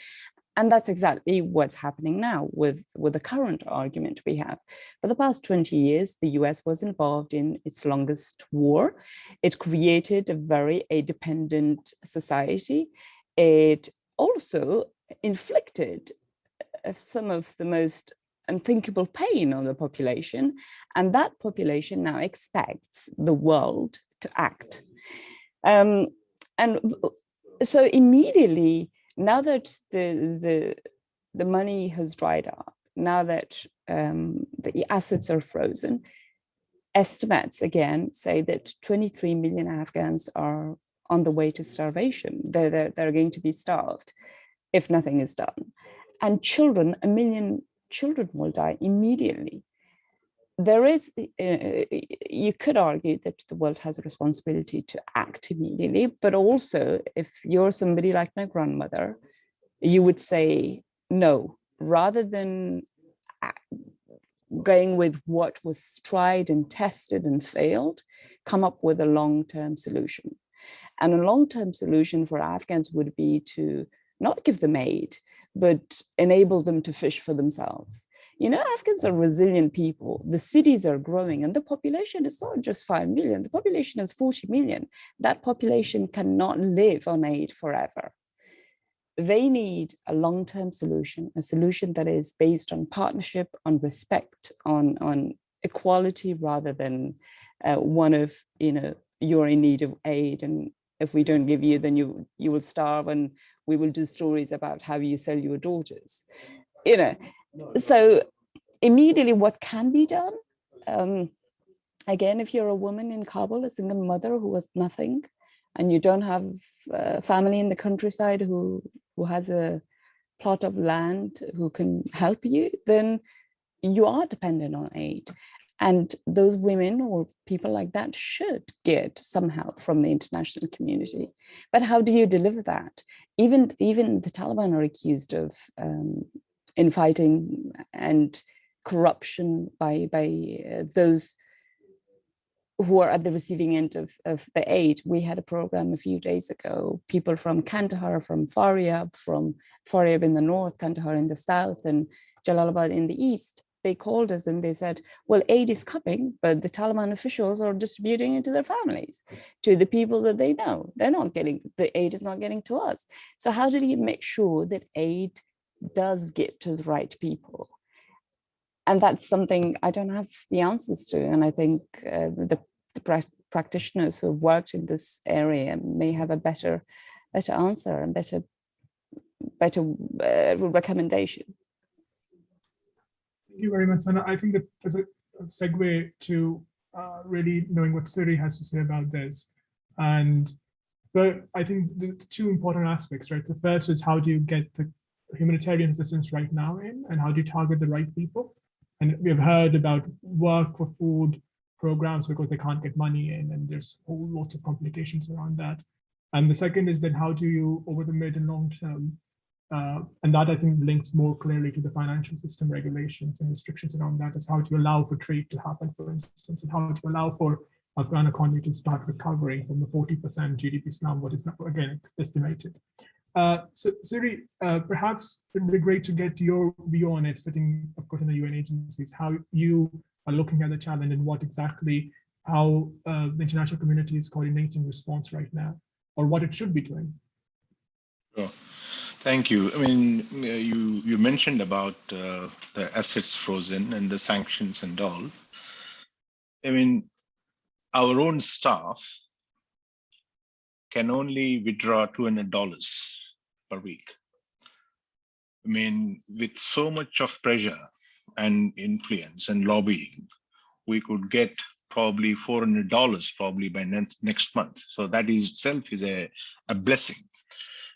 Speaker 3: And that's exactly what's happening now with the current argument we have. For the past 20 years, the US was involved in its longest war. It created a very aid-dependent society. it also inflicted some of the most unthinkable pain on the population, and that population now expects the world to act. And so immediately, now that the money has dried up, now that the assets are frozen, estimates again say that 23 million Afghans are on the way to starvation. They're going to be starved if nothing is done. And children, 1 million children will die immediately. There is, you could argue that the world has a responsibility to act immediately, but also if you're somebody like my grandmother, you would say no, rather than going with what was tried and tested and failed, come up with a long-term solution. And a long-term solution for Afghans would be to not give them aid, but enable them to fish for themselves. You know, Afghans are resilient people. The cities are growing and the population is not just 5 million, the population is 40 million. That population cannot live on aid forever. They need a long-term solution, a solution that is based on partnership, on respect, on equality, rather than one of, you know, you're in need of aid, and if we don't give you, then you will starve, and we will do stories about how you sell your daughters. You know, so immediately what can be done? Again, if you're a woman in Kabul, a single mother who has nothing, and you don't have family in the countryside who has a plot of land who can help you, then you are dependent on aid. And those women or people like that should get some help from the international community. But how do you deliver that? Even the Taliban are accused of infighting and corruption by those who are at the receiving end of the aid. We had a program a few days ago, people from Kandahar, from Faryab in the north, Kandahar in the south, and Jalalabad in the east. They called us and they said, well, aid is coming, but the Taliban officials are distributing it to their families, to the people that they know. They're not getting, the aid is not getting to us. So how do you make sure that aid does get to the right people? And that's something I don't have the answers to. And I think the practitioners who have worked in this area may have a better answer and better recommendation.
Speaker 2: Thank you very much, Sana. I think that as a segue to really knowing what Siri has to say about this. But I think the two important aspects, right? The first is, how do you get the humanitarian assistance right now in, and how do you target the right people? And we have heard about work for food programs because they can't get money in, and there's whole lots of complications around that. And the second is then, how do you, over the mid and long term, and that I think links more clearly to the financial system regulations and restrictions around that, is how to allow for trade to happen, for instance, and how to allow for Afghan economy to start recovering from the 40% GDP slump, what is again estimated. So Siri, perhaps it would be great to get your view on it, sitting, of course, in the UN agencies, how you are looking at the challenge and what exactly, how the international community is coordinating response right now, or what it should be doing.
Speaker 4: Sure. Thank you. I mean, you mentioned about the assets frozen and the sanctions and all. I mean, our own staff can only withdraw $200 per week. I mean, with so much of pressure and influence and lobbying, we could get probably $400 probably by next month. So that is itself is a blessing.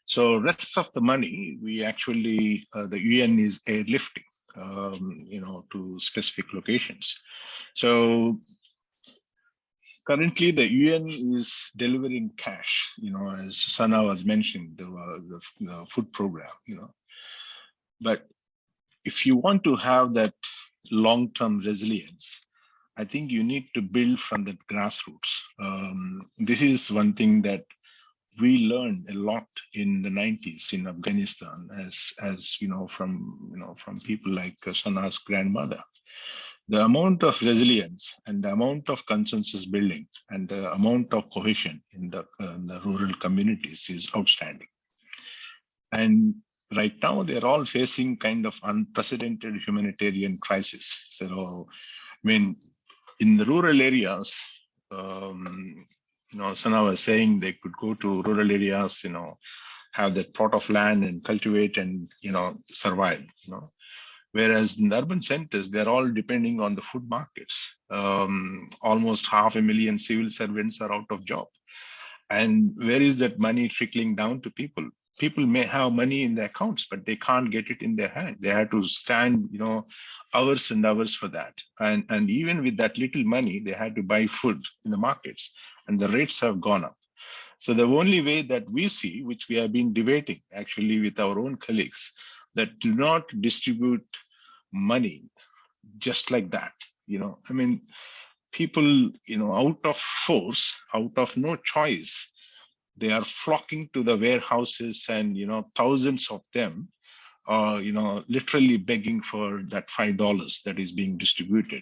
Speaker 4: So rest of the money, we actually, the UN is airlifting, to specific locations. So currently, the UN is delivering cash, as Sana was mentioning, the food program, But if you want to have that long-term resilience, I think you need to build from the grassroots. This is one thing that we learned a lot in the 90s in Afghanistan, as from people like Sana's grandmother. The amount of resilience and the amount of consensus building and the amount of cohesion in the rural communities is outstanding. And right now, they're all facing kind of unprecedented humanitarian crisis. So, I mean, in the rural areas, Sana was saying they could go to rural areas, have that plot of land and cultivate and, survive, Whereas in the urban centers, they're all depending on the food markets. Almost 500,000 civil servants are out of job. And where is that money trickling down to people? People may have money in their accounts, but they can't get it in their hand. They have to stand, hours and hours for that. And even with that little money, they had to buy food in the markets, and the rates have gone up. So the only way that we see, which we have been debating actually with our own colleagues, that do not distribute money just like that. People, out of force, out of no choice, they are flocking to the warehouses, and thousands of them are literally begging for that $5 that is being distributed.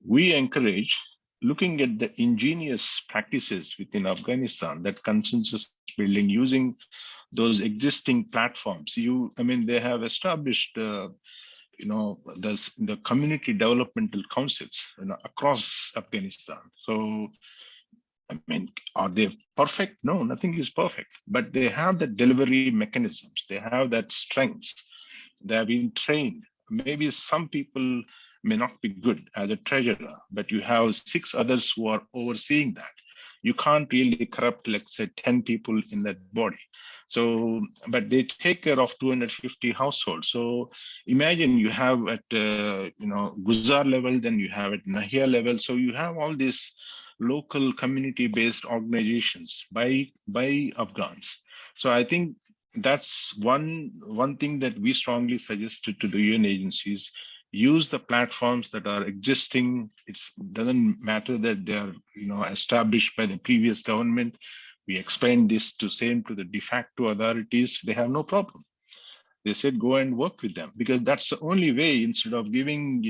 Speaker 4: We encourage looking at the ingenious practices within Afghanistan, that consensus building using those existing platforms. They have established the community developmental councils across Afghanistan. So, are they perfect? No, nothing is perfect, but they have the delivery mechanisms. They have that strengths. They have been trained. Maybe some people may not be good as a treasurer, but you have 6 others who are overseeing that. You can't really corrupt, let's say, 10 people in that body. So, but they take care of 250 households. So imagine you have at, Guzar level, then you have at Nahia level. So you have all these local community-based organizations by Afghans. So I think that's one thing that we strongly suggested to the UN agencies. Use the platforms that are existing. It doesn't matter that they are established by the previous government. We explained this to the de facto authorities. They have no problem. They said go and work with them, because that's the only way, instead of giving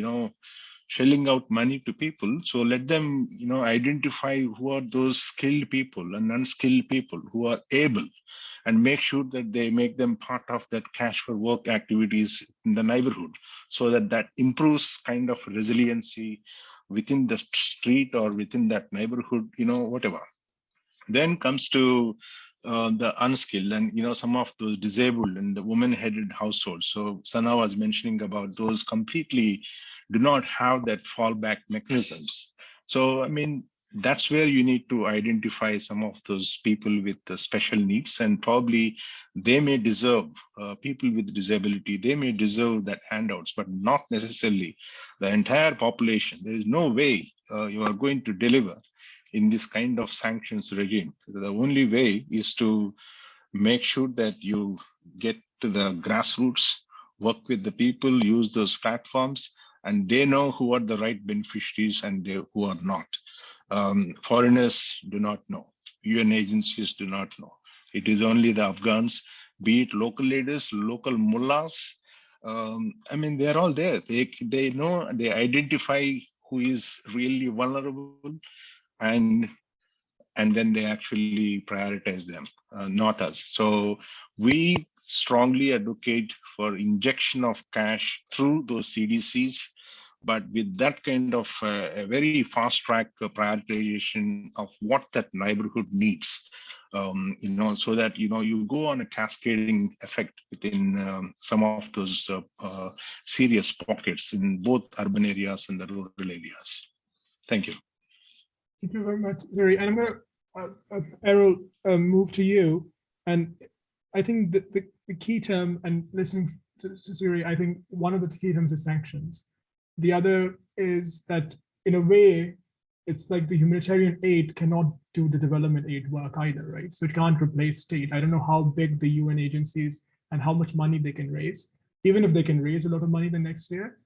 Speaker 4: shelling out money to people. So let them identify who are those skilled people and unskilled people who are able, and make sure that they make them part of that cash for work activities in the neighborhood, so that improves kind of resiliency within the street or within that neighborhood, whatever. Then comes to the unskilled and some of those disabled and the woman-headed households. So Sana was mentioning about those completely do not have that fallback mechanisms. So that's where you need to identify some of those people with the special needs, and probably they may deserve, people with disability, they may deserve that handouts, but not necessarily the entire population. There is no way you are going to deliver in this kind of sanctions regime. The only way is to make sure that you get to the grassroots, work with the people, use those platforms, and they know who are the right beneficiaries and who are not. Foreigners do not know. UN agencies do not know. It is only the Afghans, be it local leaders, local mullahs. They're all there. They know, they identify who is really vulnerable, and then they actually prioritize them, not us. So we strongly advocate for injection of cash through those CDCs, but with that kind of a very fast track prioritization of what that neighborhood needs, so that, you go on a cascading effect within some of those serious pockets in both urban areas and the rural areas. Thank you.
Speaker 2: Thank you very much, Zuri. And I'm going to, Erol, move to you. And I think the key term, and listening to Zuri, I think one of the key terms is sanctions. The other is that, in a way, it's like the humanitarian aid cannot do the development aid work either, right? So it can't replace state. I don't know how big the UN agencies and how much money they can raise. Even if they can raise a lot of money the next year,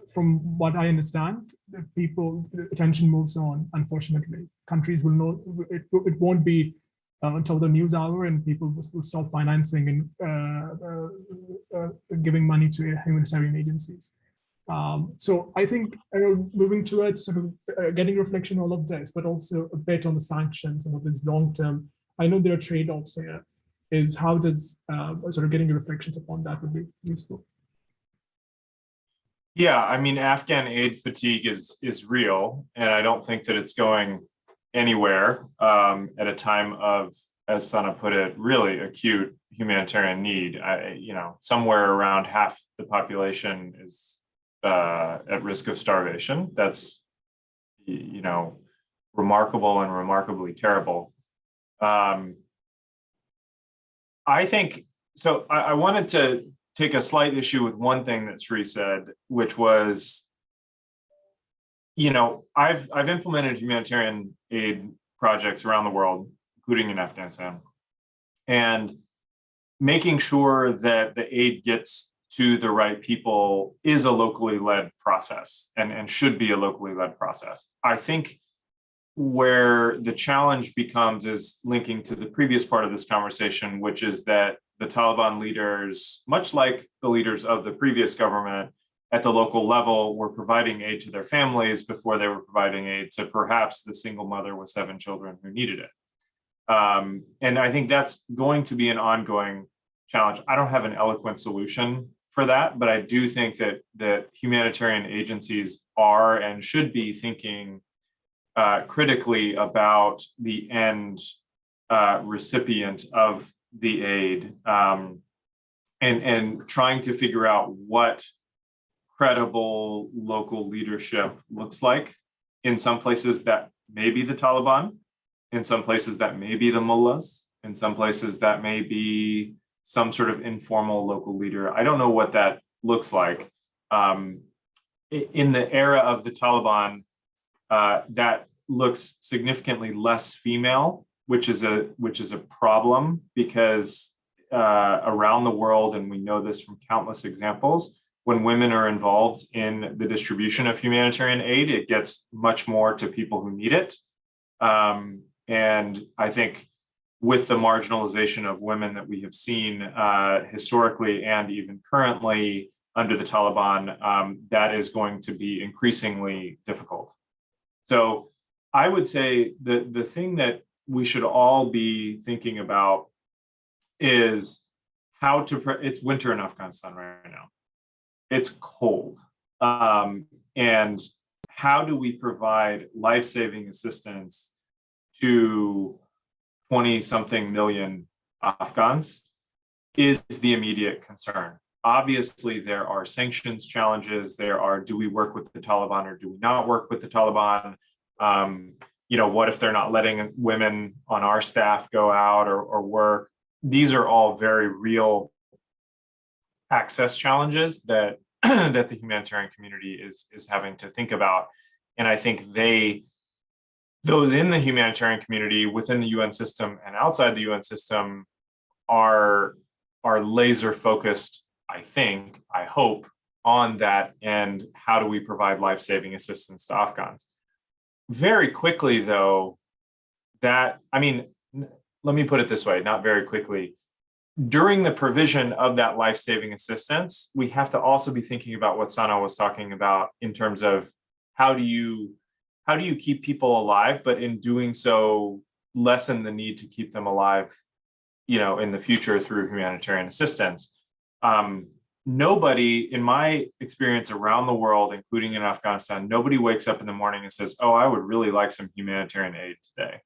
Speaker 2: from what I understand, the attention moves on, unfortunately. Countries will know, it won't be until the news hour, and people will stop financing and giving money to humanitarian agencies. So I think moving towards sort of getting reflection on all of this, but also a bit on the sanctions and what is long term. I know there are trade-offs here. is how does sort of getting your reflections upon that would be useful.
Speaker 5: Yeah, I mean, Afghan aid fatigue is real, and I don't think that it's going anywhere at a time of, as Sana put it, really acute humanitarian need. Somewhere around half the population is at risk of starvation. That's, remarkable and remarkably terrible. I think so. I wanted to take a slight issue with one thing that Sri said, which was, I've implemented humanitarian aid projects around the world, including in Afghanistan, and making sure that the aid gets to the right people is a locally led process and should be a locally led process. I think where the challenge becomes is linking to the previous part of this conversation, which is that the Taliban leaders, much like the leaders of the previous government at the local level, were providing aid to their families before they were providing aid to perhaps the single mother with 7 children who needed it. And I think that's going to be an ongoing challenge. I don't have an eloquent solution for that, but I do think that humanitarian agencies are and should be thinking critically about the end recipient of the aid, and trying to figure out what credible local leadership looks like. In some places that may be the Taliban, in some places that may be the mullahs, in some places that may be some sort of informal local leader. I don't know what that looks like. In the era of the Taliban, that looks significantly less female, which is a problem, because around the world, and we know this from countless examples, when women are involved in the distribution of humanitarian aid, it gets much more to people who need it. And I think with the marginalization of women that we have seen historically and even currently under the Taliban, that is going to be increasingly difficult. So I would say that the thing that we should all be thinking about is how to, it's winter in Afghanistan right now. It's cold. And how do we provide life-saving assistance to 20-something million Afghans is the immediate concern. Obviously, there are sanctions challenges. There are, do we work with the Taliban or do we not work with the Taliban? What if they're not letting women on our staff go out or work? These are all very real access challenges that that the humanitarian community is having to think about. And I think those in the humanitarian community within the UN system and outside the UN system are laser focused, I hope, on that, and how do we provide life-saving assistance to Afghans. Very quickly, though, let me put it this way, not very quickly. During the provision of that life-saving assistance, we have to also be thinking about what Sana was talking about in terms of how do you keep people alive, but in doing so, lessen the need to keep them alive, in the future through humanitarian assistance. Nobody, in my experience around the world, including in Afghanistan, nobody wakes up in the morning and says, oh, I would really like some humanitarian aid today.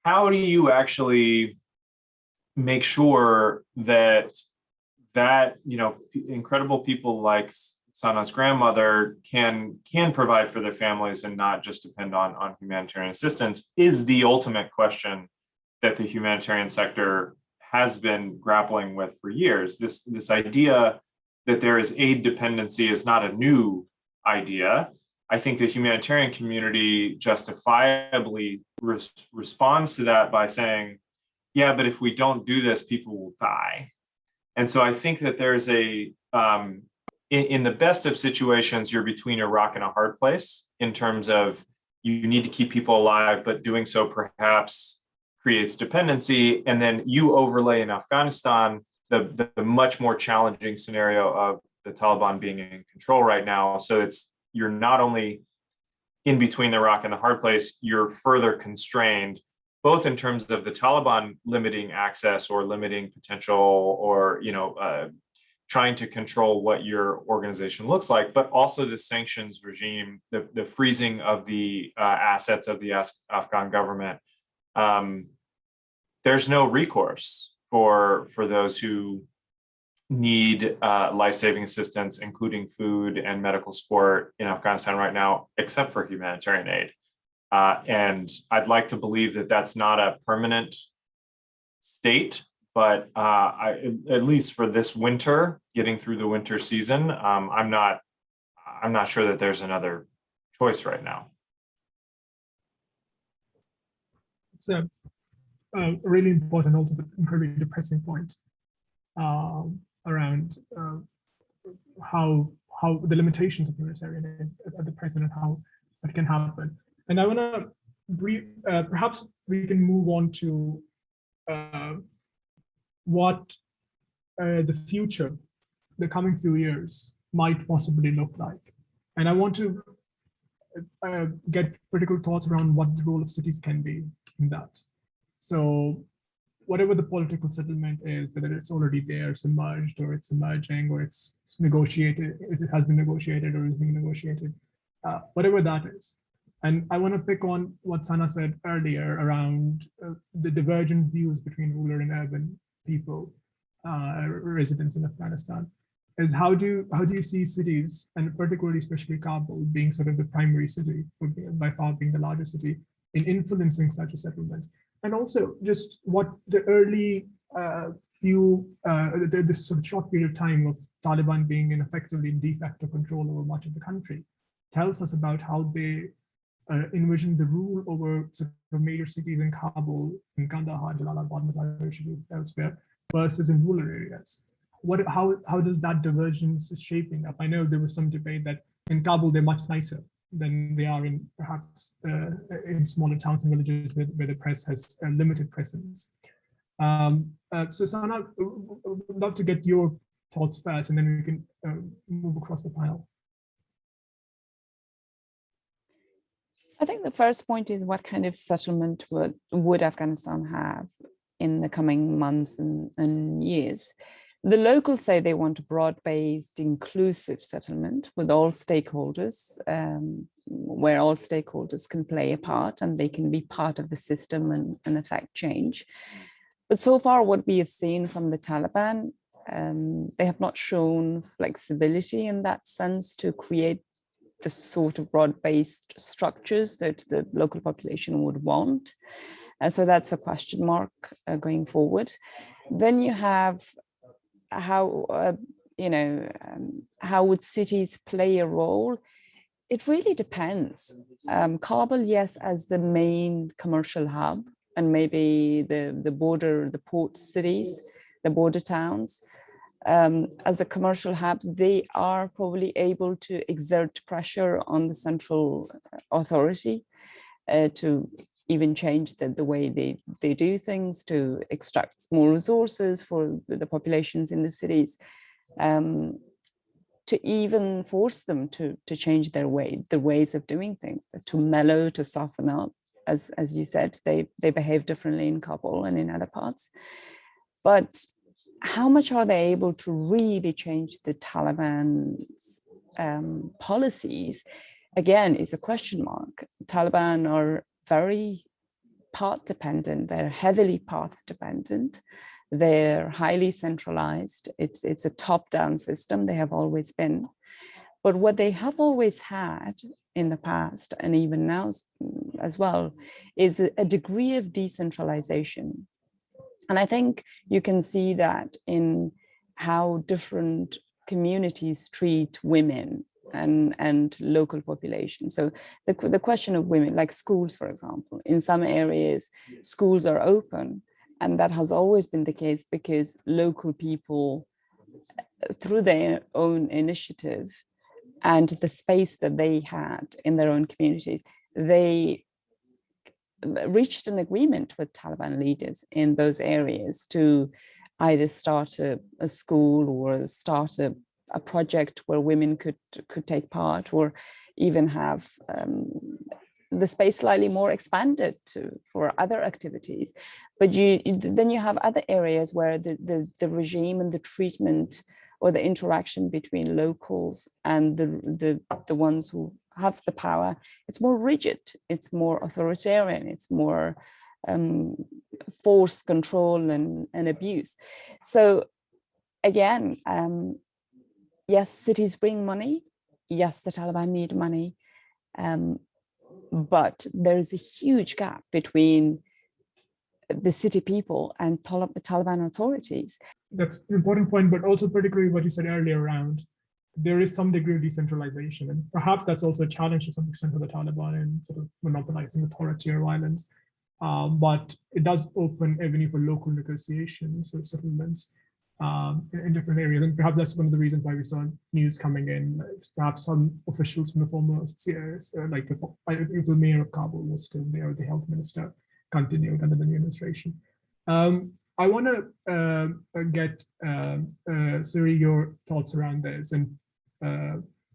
Speaker 5: How do you actually make sure that incredible people like Sana's grandmother can provide for their families and not just depend on humanitarian assistance is the ultimate question that the humanitarian sector has been grappling with for years. This idea that there is aid dependency is not a new idea. I think the humanitarian community justifiably responds to that by saying, yeah, but if we don't do this, people will die. And so I think that there's in the best of situations, you're between a rock and a hard place in terms of you need to keep people alive, but doing so perhaps creates dependency. And then you overlay in Afghanistan the much more challenging scenario of the Taliban being in control right now. So you're not only in between the rock and the hard place, you're further constrained both in terms of the Taliban limiting access or limiting potential, or trying to control what your organization looks like, but also the sanctions regime, the freezing of the assets of the Afghan government. There's no recourse for those who need life-saving assistance, including food and medical support in Afghanistan right now, except for humanitarian aid. And I'd like to believe that that's not a permanent state, but at least for this winter, getting through the winter season, I'm not sure that there's another choice right now.
Speaker 2: It's a really important, also incredibly depressing point around how the limitations of humanitarian aid at the present and how that can happen. And I want to perhaps we can move on to what the future, the coming few years might possibly look like. And I want to get particular thoughts around what the role of cities can be in that. So whatever the political settlement is, whether it's already there, submerged, or it's emerging, or it's negotiated, it has been negotiated or is being negotiated, whatever that is. And I want to pick on what Sana said earlier around the divergent views between rural and urban people, residents in Afghanistan. Is how do you see cities, and particularly especially Kabul being sort of the primary city, by far being the largest city, in influencing such a settlement? And also just what the early this sort of short period of time of Taliban being effectively in de facto control over much of the country tells us about how they envision the rule over sort of major cities in Kabul, in Kandahar, Jalalabad, Mazar-e-Sharif, elsewhere, versus in rural areas. How does that divergence shaping up? I know there was some debate that in Kabul they're much nicer than they are in perhaps in smaller towns and villages where the press has a limited presence. So Sana, would love to get your thoughts first, and then we can move across the panel.
Speaker 3: I think the first point is, what kind of settlement would Afghanistan have in the coming months and years? The locals say they want a broad-based, inclusive settlement with all stakeholders, where all stakeholders can play a part and they can be part of the system and affect change. But so far, what we have seen from the Taliban, they have not shown flexibility in that sense to create the sort of broad-based structures that the local population would want. And so that's a question mark going forward. Then you have how, how would cities play a role? It really depends. Kabul, yes, as the main commercial hub, and maybe the port cities, the border towns, as the commercial hubs, they are probably able to exert pressure on the central authority to even change the way they do things, to extract more resources for the populations in the cities, to even force them to change the ways of doing things, to mellow, to soften up. As you said, they behave differently in Kabul and in other parts. But how much are they able to really change the Taliban's policies, again, is a question mark. Taliban are very path dependent. They're heavily path dependent. They're highly centralized. It's a top-down system. They have always been. But what they have always had in the past, and even now as well, is a degree of decentralization. And I think you can see that in how different communities treat women and local population. So the question of women, like schools, for example, in some areas, schools are open, and that has always been the case because local people, through their own initiative and the space that they had in their own communities, they reached an agreement with Taliban leaders in those areas to either start a school or start a project where women could take part, or even have the space slightly more expanded for other activities. But then you have other areas where the regime and the treatment or the interaction between locals and the ones who have the power, it's more rigid, it's more authoritarian, it's more force, control, and abuse. So again, yes, cities bring money. Yes, the Taliban need money. But there is a huge gap between the city people and Taliban authorities.
Speaker 2: That's an important point, but also particularly what you said earlier around there is some degree of decentralization, and perhaps that's also a challenge to some extent for the Taliban in sort of monopolizing authority or violence. But it does open avenue for local negotiations or settlements in different areas. And perhaps that's one of the reasons why we saw news coming in. Perhaps some officials from the former CSIS, like the mayor of Kabul was still there, the health minister continued under the new administration. I want to get, Suri, your thoughts around this and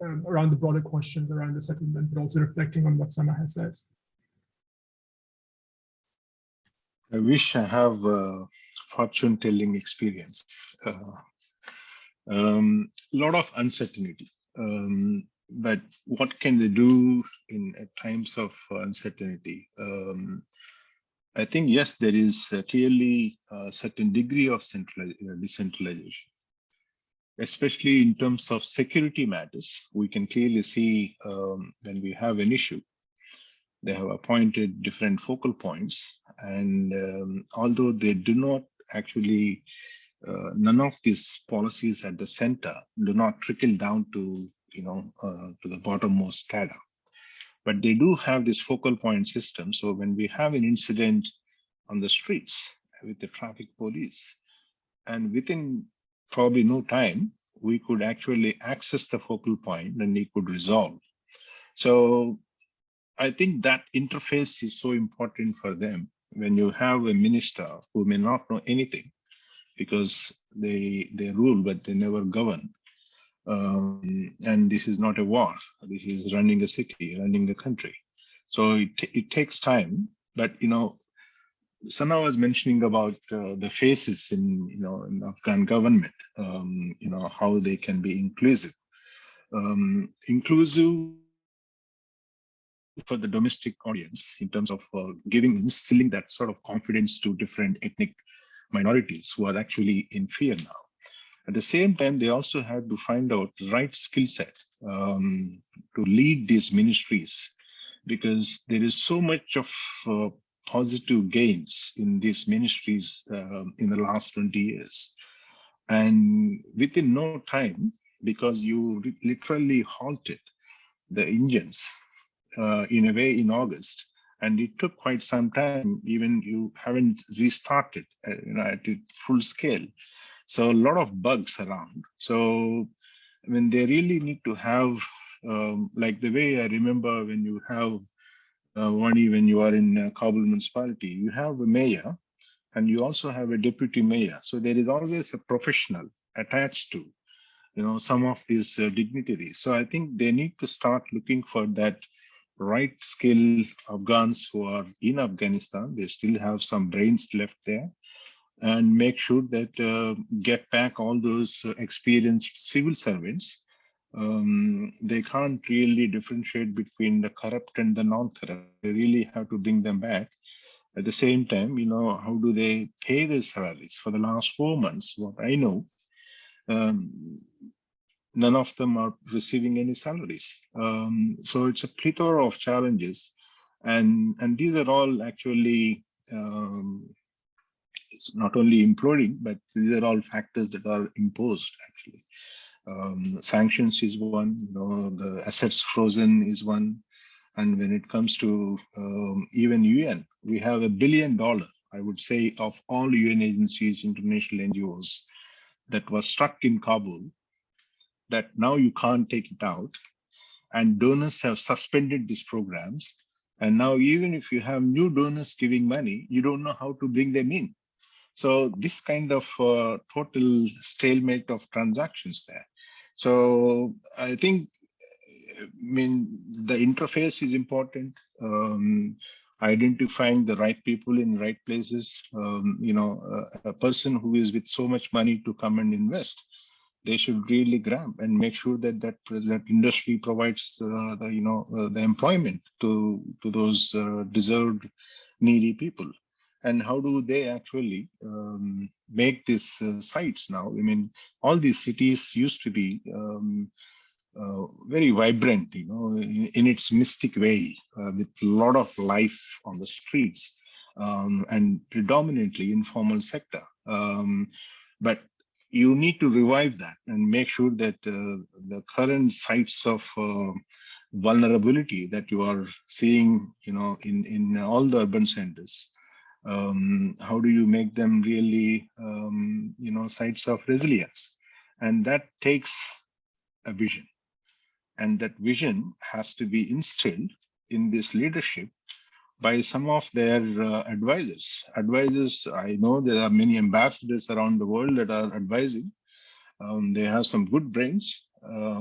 Speaker 2: around the broader questions around the settlement, but also reflecting on what Sana has said.
Speaker 4: I wish I have a fortune-telling experience. A lot of uncertainty, but what can they do in times of uncertainty? I think, yes, there is clearly a certain degree of decentralization, especially in terms of security matters. We can clearly see when we have an issue, they have appointed different focal points, and although they do not actually, none of these policies at the center do not trickle down to, to the bottommost cadre. But they do have this focal point system. So when we have an incident on the streets with the traffic police, and within probably no time, we could actually access the focal point and we could resolve. So I think that interface is so important for them. When you have a minister who may not know anything because they rule, but they never govern. And this is not a war. This is running a city, running the country. So it takes time. But Sana was mentioning about the faces in in the Afghan government. How they can be inclusive. Inclusive for the domestic audience in terms of instilling that sort of confidence to different ethnic minorities who are actually in fear now. At the same time, they also had to find out the right skill set to lead these ministries, because there is so much of positive gains in these ministries in the last 20 years. And within no time, because you literally halted the engines in a way in August, and it took quite some time, even you haven't restarted at full scale. So a lot of bugs around. So I mean, they really need to have, like the way I remember when you have Wani, when you are in Kabul municipality, you have a mayor and you also have a deputy mayor. So there is always a professional attached to, some of these dignitaries. So I think they need to start looking for that right skill Afghans who are in Afghanistan. They still have some brains left there, and make sure that get back all those experienced civil servants. They can't really differentiate between the corrupt and the non-corrupt. They really have to bring them back. At the same time, how do they pay their salaries? For the last 4 months, what I know, none of them are receiving any salaries. So it's a plethora of challenges. And these are all actually, it's not only imploding, but these are all factors that are imposed actually. Sanctions is one, the assets frozen is one. And when it comes to even UN, we have $1 billion, I would say, of all UN agencies, international NGOs that was stuck in Kabul, that now you can't take it out. And donors have suspended these programs. And now even if you have new donors giving money, you don't know how to bring them in. So this kind of total stalemate of transactions there. So I think mean, the interface is important. Identifying the right people in the right places. A person who is with so much money to come and invest, they should really grab and make sure that industry provides the employment to those deserved, needy people. And how do they actually make these sites now? I mean, all these cities used to be very vibrant, in its mystic way, with a lot of life on the streets, and predominantly informal sector. But you need to revive that and make sure that the current sites of vulnerability that you are seeing, in all the urban centers, how do you make them really, sites of resilience? And that takes a vision. And that vision has to be instilled in this leadership by some of their advisors. I know there are many ambassadors around the world that are advising. They have some good brains. I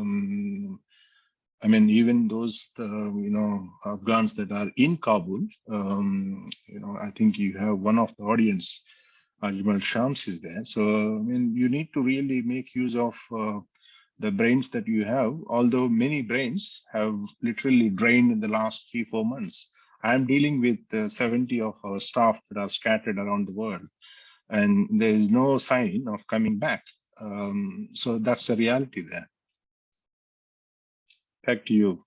Speaker 4: mean, even those, Afghans that are in Kabul, I think you have one of the audience, Ajmal Shams is there. So, I mean, you need to really make use of the brains that you have, although many brains have literally drained in the last 3-4 months. I'm dealing with 70 of our staff that are scattered around the world, and there is no sign of coming back. So that's the reality there. Back to you,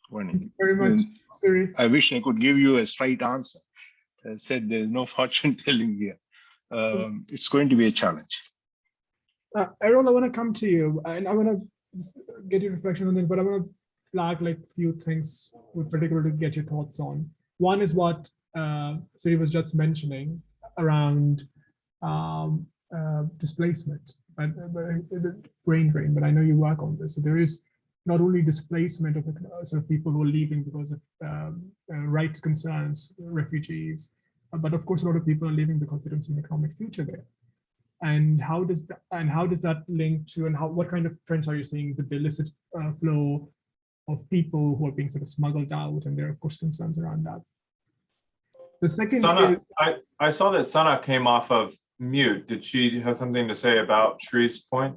Speaker 4: Wani.
Speaker 2: Thank you very much, Siri.
Speaker 4: I wish I could give you a straight answer. I said there's no fortune telling here. It's going to be a challenge.
Speaker 2: Erol, I want to come to you, and I want to get your reflection on it, but I want to flag like a few things with particular to get your thoughts on. One is what Siri was just mentioning around displacement and brain drain, but I know you work on this. So there is not only displacement of sort of people who are leaving because of rights concerns, refugees, but of course a lot of people are leaving because they don't see an economic future there. And how does that link to, and what kind of trends are you seeing with the illicit flow of people who are being sort of smuggled out, and there are of course concerns around that. The second,
Speaker 5: Sana, I saw that Sana came off of mute. Did she have something to say about Shree's point?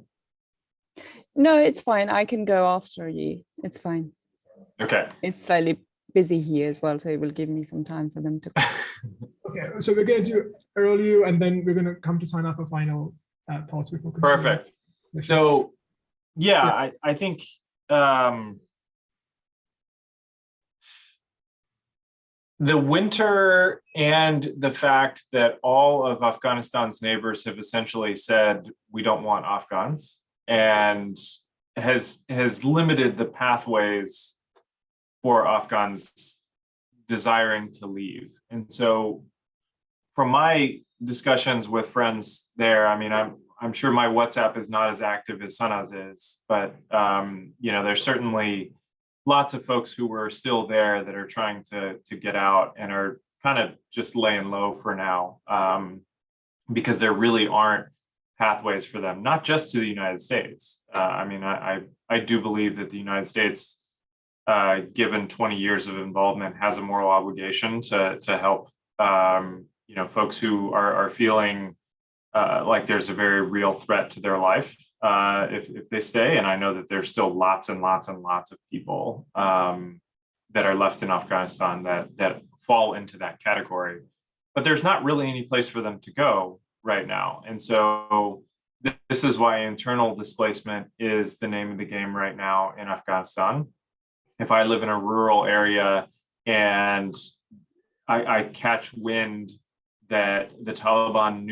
Speaker 3: No, it's fine. I can go after you. It's fine.
Speaker 5: Okay.
Speaker 3: It's slightly busy here as well, so it will give me some time for them to.
Speaker 2: Okay, so we're going to Erol you, and then we're going to come to Sana for final thoughts before.
Speaker 5: Perfect. So, yeah. I think the winter and the fact that all of Afghanistan's neighbors have essentially said we don't want Afghans, and has limited the pathways for Afghans desiring to leave. And so from my discussions with friends there, I mean, I'm sure my WhatsApp is not as active as Sana's is, but there's certainly lots of folks who were still there that are trying to get out and are kind of just laying low for now, because there really aren't pathways for them, not just to the United States. I mean, I do believe that the United States, given 20 years of involvement, has a moral obligation to help folks who are feeling like there's a very real threat to their life if they stay. And I know that there's still lots and lots and lots of people that are left in Afghanistan that fall into that category, but there's not really any place for them to go right now. And so this is why internal displacement is the name of the game right now in Afghanistan. If I live in a rural area and I catch wind that the Taliban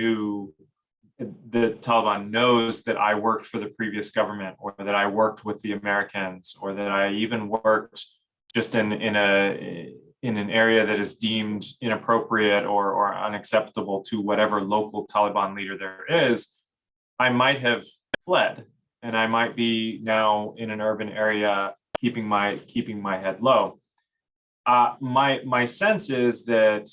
Speaker 5: knows that I worked for the previous government, or that I worked with the Americans, or that I even worked just in an area that is deemed inappropriate or unacceptable to whatever local Taliban leader there is, I might have fled, and I might be now in an urban area keeping my head low. My sense is that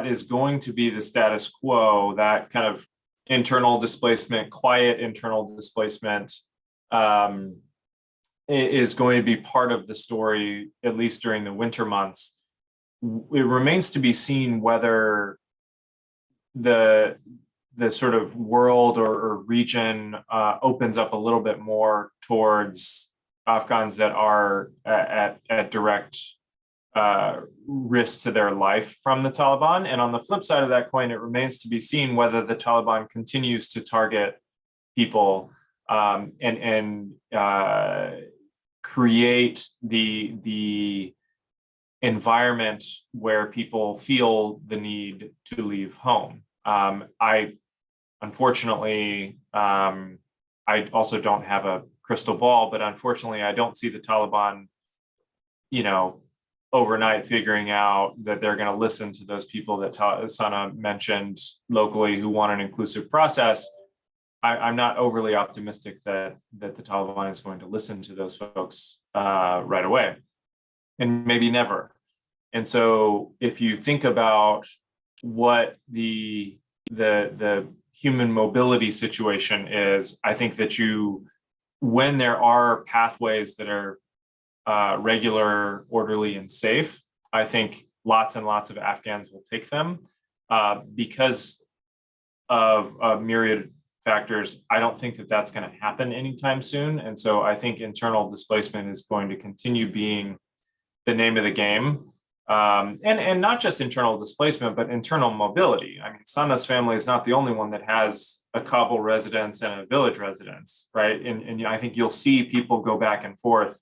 Speaker 5: is going to be the status quo, that kind of internal displacement, quiet internal displacement, is going to be part of the story, at least during the winter months. It remains to be seen whether the sort of world or region opens up a little bit more towards Afghans that are at direct risk to their life from the Taliban. And on the flip side of that coin, it remains to be seen whether the Taliban continues to target people and create the environment where people feel the need to leave home. Unfortunately, I also don't have a crystal ball, but unfortunately, I don't see the Taliban, overnight figuring out that they're going to listen to those people that Sana mentioned locally who want an inclusive process. I'm not overly optimistic that the Taliban is going to listen to those folks right away, and maybe never. And so if you think about what the human mobility situation is, I think that when there are pathways that are regular, orderly, and safe, I think lots and lots of Afghans will take them because of a myriad factors. I don't think that that's going to happen anytime soon. And so I think internal displacement is going to continue being the name of the game. And not just internal displacement, but internal mobility. I mean, Sana's family is not the only one that has a Kabul residence and a village residence, right? And I think you'll see people go back and forth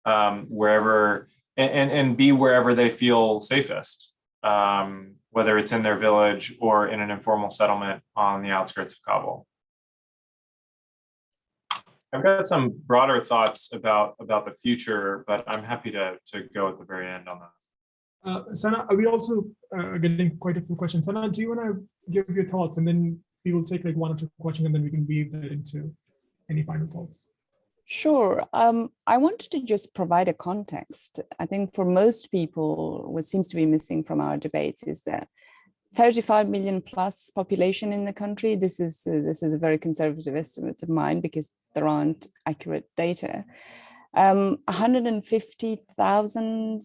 Speaker 5: wherever and be wherever they feel safest, whether it's in their village or in an informal settlement on the outskirts of Kabul. I've got some broader thoughts about the future, but I'm happy to go at the very end on that.
Speaker 2: Sana, we also are getting quite a few questions. Sana, do you want to give your thoughts, and then we will take like one or two questions, and then we can weave that into any final thoughts?
Speaker 3: Sure. I wanted to just provide a context. I think for most people, what seems to be missing from our debates is that 35 million plus population in the country. This is a very conservative estimate of mine because there aren't accurate data. 150,000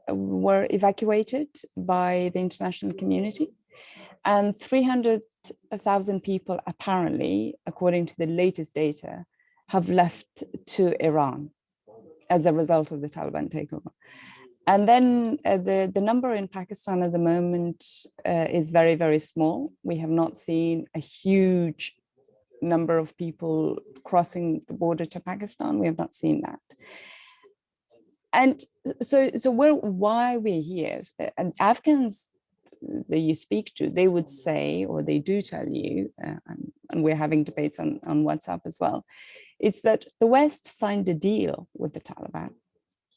Speaker 3: were evacuated by the international community, and 300,000 people apparently, according to the latest data, have left to Iran as a result of the Taliban takeover. And then the number in Pakistan at the moment is very, very small. We have not seen a huge number of people crossing the border to Pakistan. We have not seen that. And so why we're here, and Afghans that you speak to, they would say, or they do tell you, and we're having debates on WhatsApp as well, it's that the West signed a deal with the Taliban.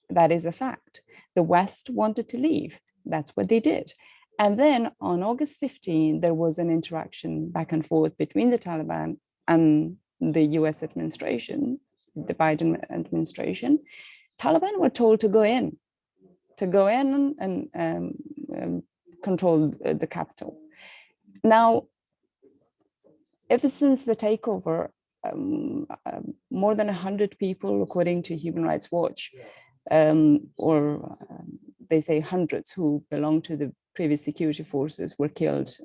Speaker 3: That is a fact. The West wanted to leave. That's what they did. And then on August 15, there was an interaction back and forth between the Taliban and the US administration, the Biden administration. Taliban were told to go in and control the capital. Now, ever since the takeover, more than 100 people, according to Human Rights Watch, they say hundreds who belong to the previous security forces were killed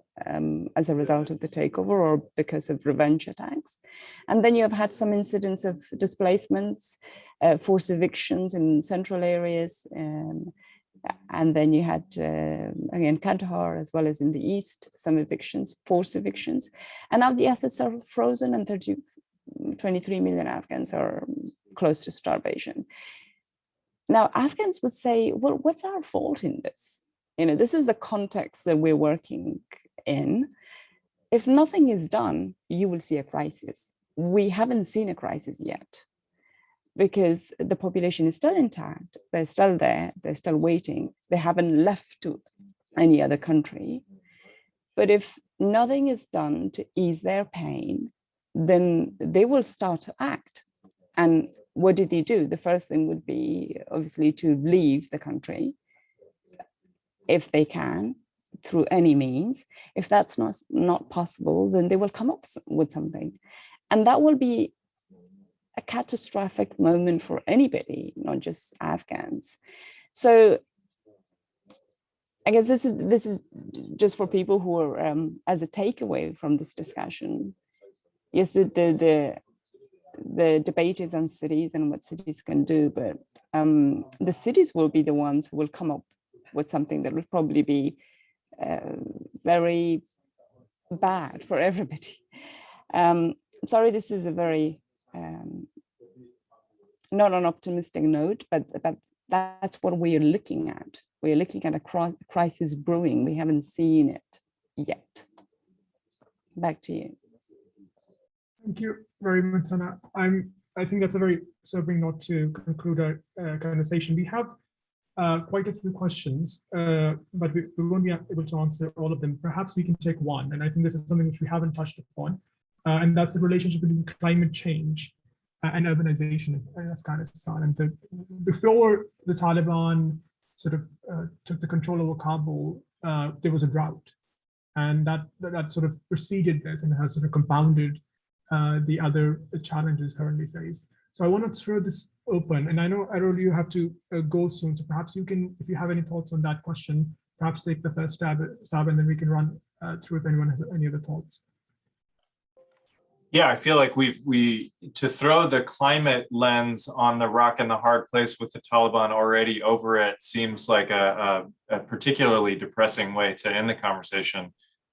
Speaker 3: as a result of the takeover or because of revenge attacks. And then you have had some incidents of displacements, forced evictions in central areas. And then you had, again, Kandahar, as well as in the east, some evictions, forced evictions. And now the assets are frozen and 23 million Afghans are close to starvation. Now, Afghans would say, well, what's our fault in this? This is the context that we're working in. If nothing is done, you will see a crisis. We haven't seen a crisis yet because the population is still intact. They're still there. They're still waiting. They haven't left to any other country. But if nothing is done to ease their pain, then they will start to act. And what did they do? The first thing would be obviously to leave the country if they can, through any means. If that's not possible, then they will come up with something. And that will be a catastrophic moment for anybody, not just Afghans. So I guess this is just for people who are as a takeaway from this discussion. Yes, the debate is on cities and what cities can do, but the cities will be the ones who will come up with something that will probably be very bad for everybody. Sorry, this is a very not an optimistic note, but that's what we are looking at. We are looking at a crisis brewing. We haven't seen it yet. Back to you.
Speaker 2: Thank you very much, Sana. I think that's a very sobering note to conclude our conversation. We have quite a few questions, but we won't be able to answer all of them. Perhaps we can take one, and I think this is something which we haven't touched upon, and that's the relationship between climate change and urbanization in Afghanistan. And before the Taliban sort of took the control over Kabul, there was a drought, and that sort of preceded this and has sort of compounded the other challenges currently faced. So I want to throw this open, and I know, Erol, you have to go soon, so perhaps you can, if you have any thoughts on that question, perhaps take the first stab, and then we can run through if anyone has any other thoughts.
Speaker 5: Yeah, I feel like we to throw the climate lens on the rock and the hard place with the Taliban already over it seems like a particularly depressing way to end the conversation.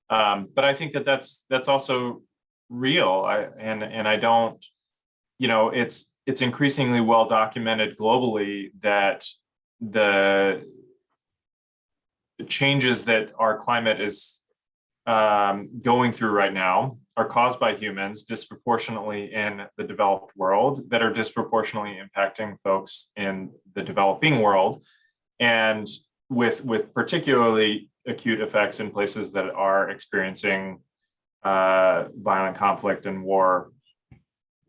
Speaker 5: But I think that's also real. I don't, it's increasingly well documented globally that the changes that our climate is going through right now are caused by humans disproportionately in the developed world, that are disproportionately impacting folks in the developing world, and with particularly acute effects in places that are experiencing violent conflict and war.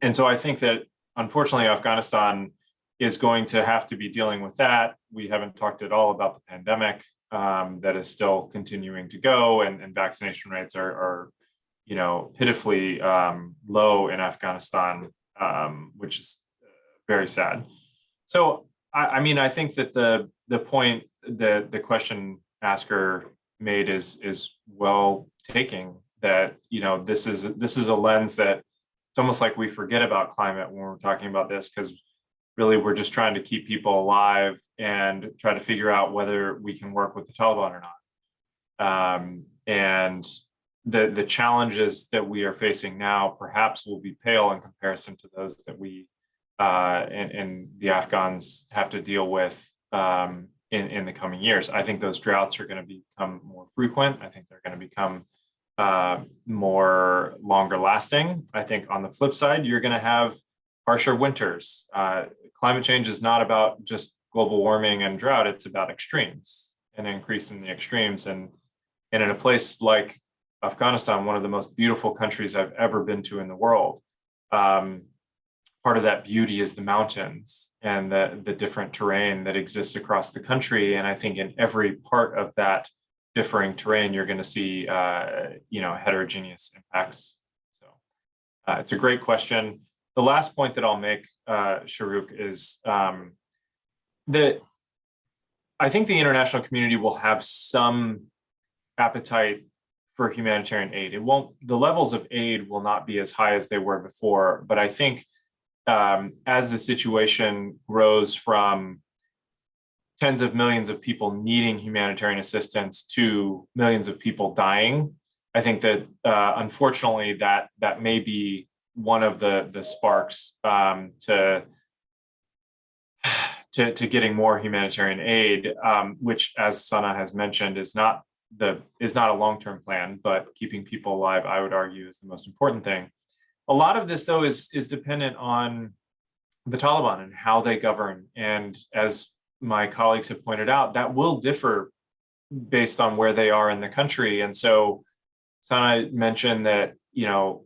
Speaker 5: And so I think that unfortunately Afghanistan is going to have to be dealing with that. We haven't talked at all about the pandemic that is still continuing to go, and vaccination rates are pitifully low in Afghanistan, which is very sad. So I think that the point that the question asker made is well taken, that this is a lens that it's almost like we forget about climate when we're talking about this, because really we're just trying to keep people alive and try to figure out whether we can work with the Taliban or not. And the challenges that we are facing now perhaps will be pale in comparison to those that we and the Afghans have to deal with in the coming years. I think those droughts are going to become more frequent. I think they're going to become more longer lasting. I think on the flip side, you're going to have harsher winters. Climate change is not about just global warming and drought. It's about extremes, and an increase in the extremes. And in a place like Afghanistan, one of the most beautiful countries I've ever been to in the world, part of that beauty is the mountains and the different terrain that exists across the country. And I think in every part of that differing terrain, you're going to see heterogeneous impacts. So it's a great question. The last point that I'll make, Shahrukh, is that I think the international community will have some appetite for humanitarian aid. The levels of aid will not be as high as they were before, but I think as the situation grows from tens of millions of people needing humanitarian assistance to millions of people dying, I think that unfortunately that may be one of the sparks to getting more humanitarian aid, which, as Sana has mentioned, is not a long-term plan, but keeping people alive, I would argue, is the most important thing. A lot of this, though, is dependent on the Taliban and how they govern. And as my colleagues have pointed out, that will differ based on where they are in the country. And so Sana mentioned that,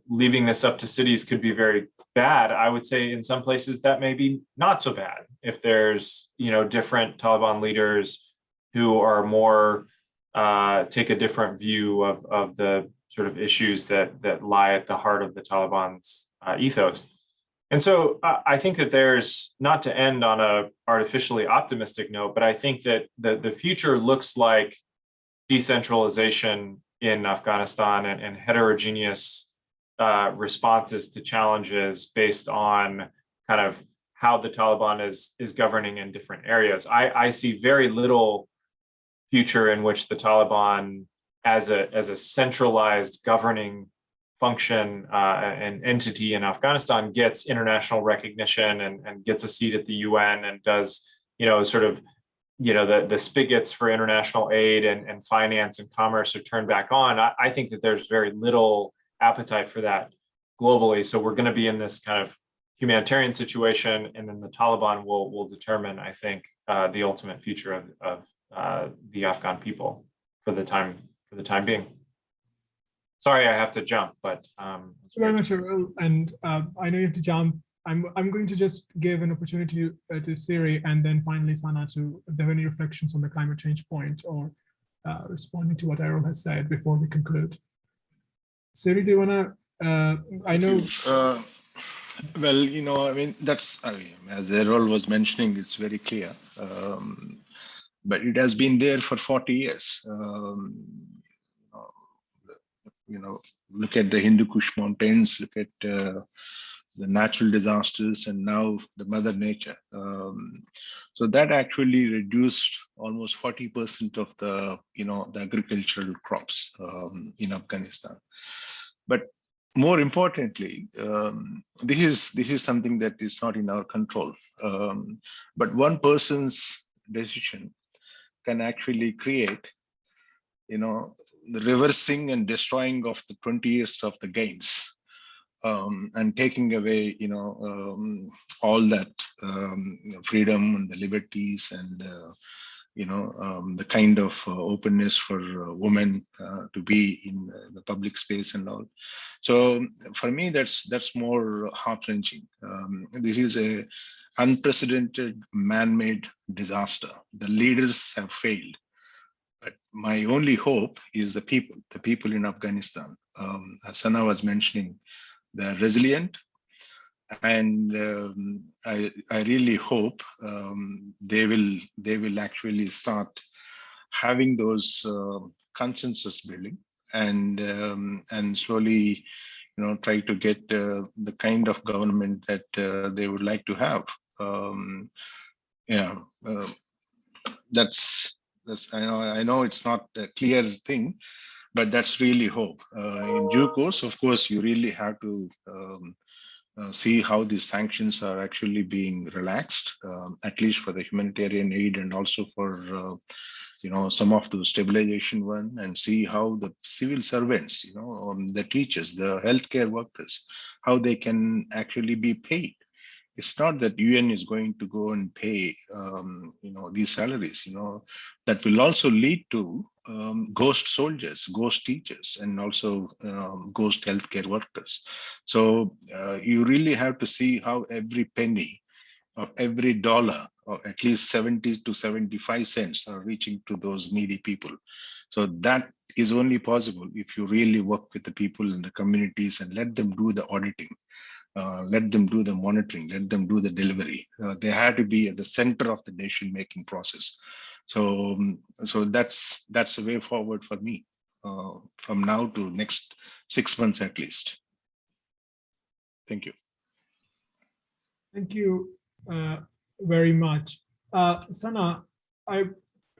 Speaker 5: leaving this up to cities could be very bad. I would say in some places that may be not so bad. If there's, different Taliban leaders who are more, take a different view of the sort of issues that lie at the heart of the Taliban's ethos. And so I think that there's, not to end on a artificially optimistic note, but I think that the future looks like decentralization in Afghanistan and heterogeneous responses to challenges based on kind of how the Taliban is governing in different areas. I see very little future in which the Taliban as a centralized governing function and entity in Afghanistan gets international recognition and gets a seat at the UN and does, sort of, the spigots for international aid and finance and commerce are turned back on. I think that there's very little appetite for that globally. So we're going to be in this kind of humanitarian situation, and then the Taliban will determine, I think, the ultimate future of the Afghan people for the time being. Sorry, I have to jump, but
Speaker 2: very much, Erol, and I know you have to jump. I'm going to just give an opportunity to Siri and then finally Sana to, if there are any reflections on the climate change point or responding to what Erol has said before we conclude. Siri, do you want to? I know.
Speaker 4: Well, I mean, as Erol was mentioning, it's very clear. But it has been there for 40 years. Look at the Hindu Kush mountains, look at the natural disasters, and now the mother nature. So that actually reduced almost 40% of the agricultural crops in Afghanistan. But more importantly, this is something that is not in our control. But one person's decision can actually create, the reversing and destroying of the 20 years of the gains, and taking away, all that freedom and the liberties and, the kind of openness for women to be in the public space and all. So for me, that's more heart-wrenching. This is a unprecedented man-made disaster. The leaders have failed. But my only hope is the people in Afghanistan. As Sana was mentioning, they're resilient, and I really hope they will actually start having those consensus building and slowly, try to get the kind of government that they would like to have. I know it's not a clear thing, but that's really hope. In due course, of course, you really have to see how these sanctions are actually being relaxed, at least for the humanitarian aid and also for some of the stabilization one, and see how the civil servants, the teachers, the healthcare workers, how they can actually be paid. It's not that UN is going to go and pay, these salaries, that will also lead to ghost soldiers, ghost teachers, and also ghost healthcare workers. So you really have to see how every penny of every dollar, or at least 70 to 75 cents, are reaching to those needy people. So that is only possible if you really work with the people in the communities and let them do the auditing. Let them do the monitoring, let them do the delivery. They had to be at the center of the decision-making process. So that's the way forward for me from now to next 6 months at least. Thank you.
Speaker 2: Thank you very much. Sana, do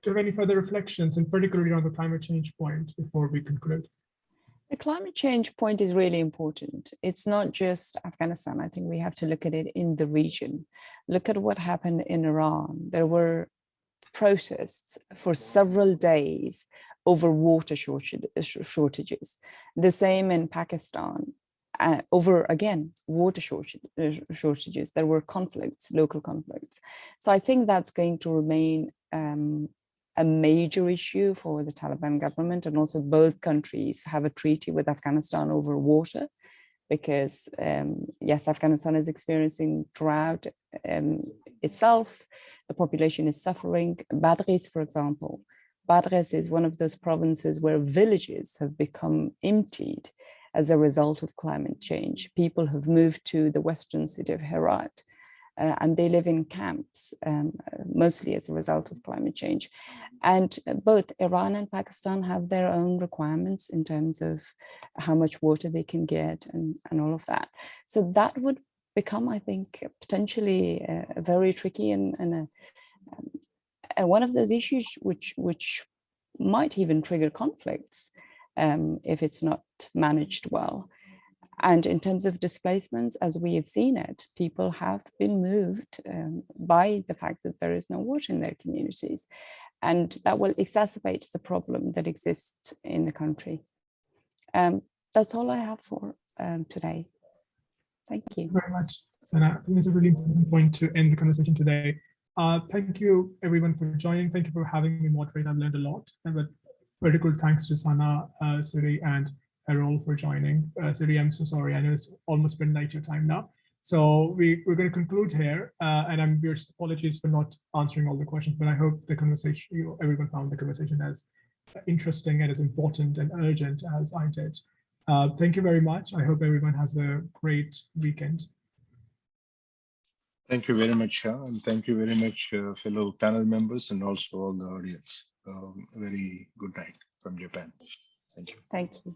Speaker 2: you have any further reflections, and particularly on the climate change point before we conclude?
Speaker 3: The climate change point is really important. It's not just Afghanistan. I think we have to look at it in the region. Look at what happened in Iran. There were protests for several days over water shortages. The same in Pakistan, over, again, water shortages. There were conflicts, local conflicts. So I think that's going to remain a major issue for the Taliban government, and also both countries have a treaty with Afghanistan over water, because yes, Afghanistan is experiencing drought itself. The population is suffering. Badghis, for example, Badghis is one of those provinces where villages have become emptied as a result of climate change. People have moved to the western city of Herat, and they live in camps, mostly as a result of climate change. And both Iran and Pakistan have their own requirements in terms of how much water they can get and all of that. So that would become, I think, potentially very tricky and one of those issues which might even trigger conflicts if it's not managed well. And in terms of displacements, as we have seen it, people have been moved by the fact that there is no water in their communities. And that will exacerbate the problem that exists in the country. That's all I have for today. Thank you.
Speaker 2: Thank you very much, Sana. I think it's a really important point to end the conversation today. Thank you everyone for joining. Thank you for having me moderate. I've learned a lot. And with particular thanks to Sana, Siri, and Erol for joining. Siri, I'm so sorry. I know it's almost midnight your time now. So we're going to conclude here, and I'm very apologies for not answering all the questions, but I hope the conversation, everyone found the conversation as interesting and as important and urgent as I did. Thank you very much. I hope everyone has a great weekend.
Speaker 4: Thank you very much, Shah, and thank you very much, fellow panel members, and also all the audience. A very good night from Japan. Thank you.
Speaker 3: Thank you.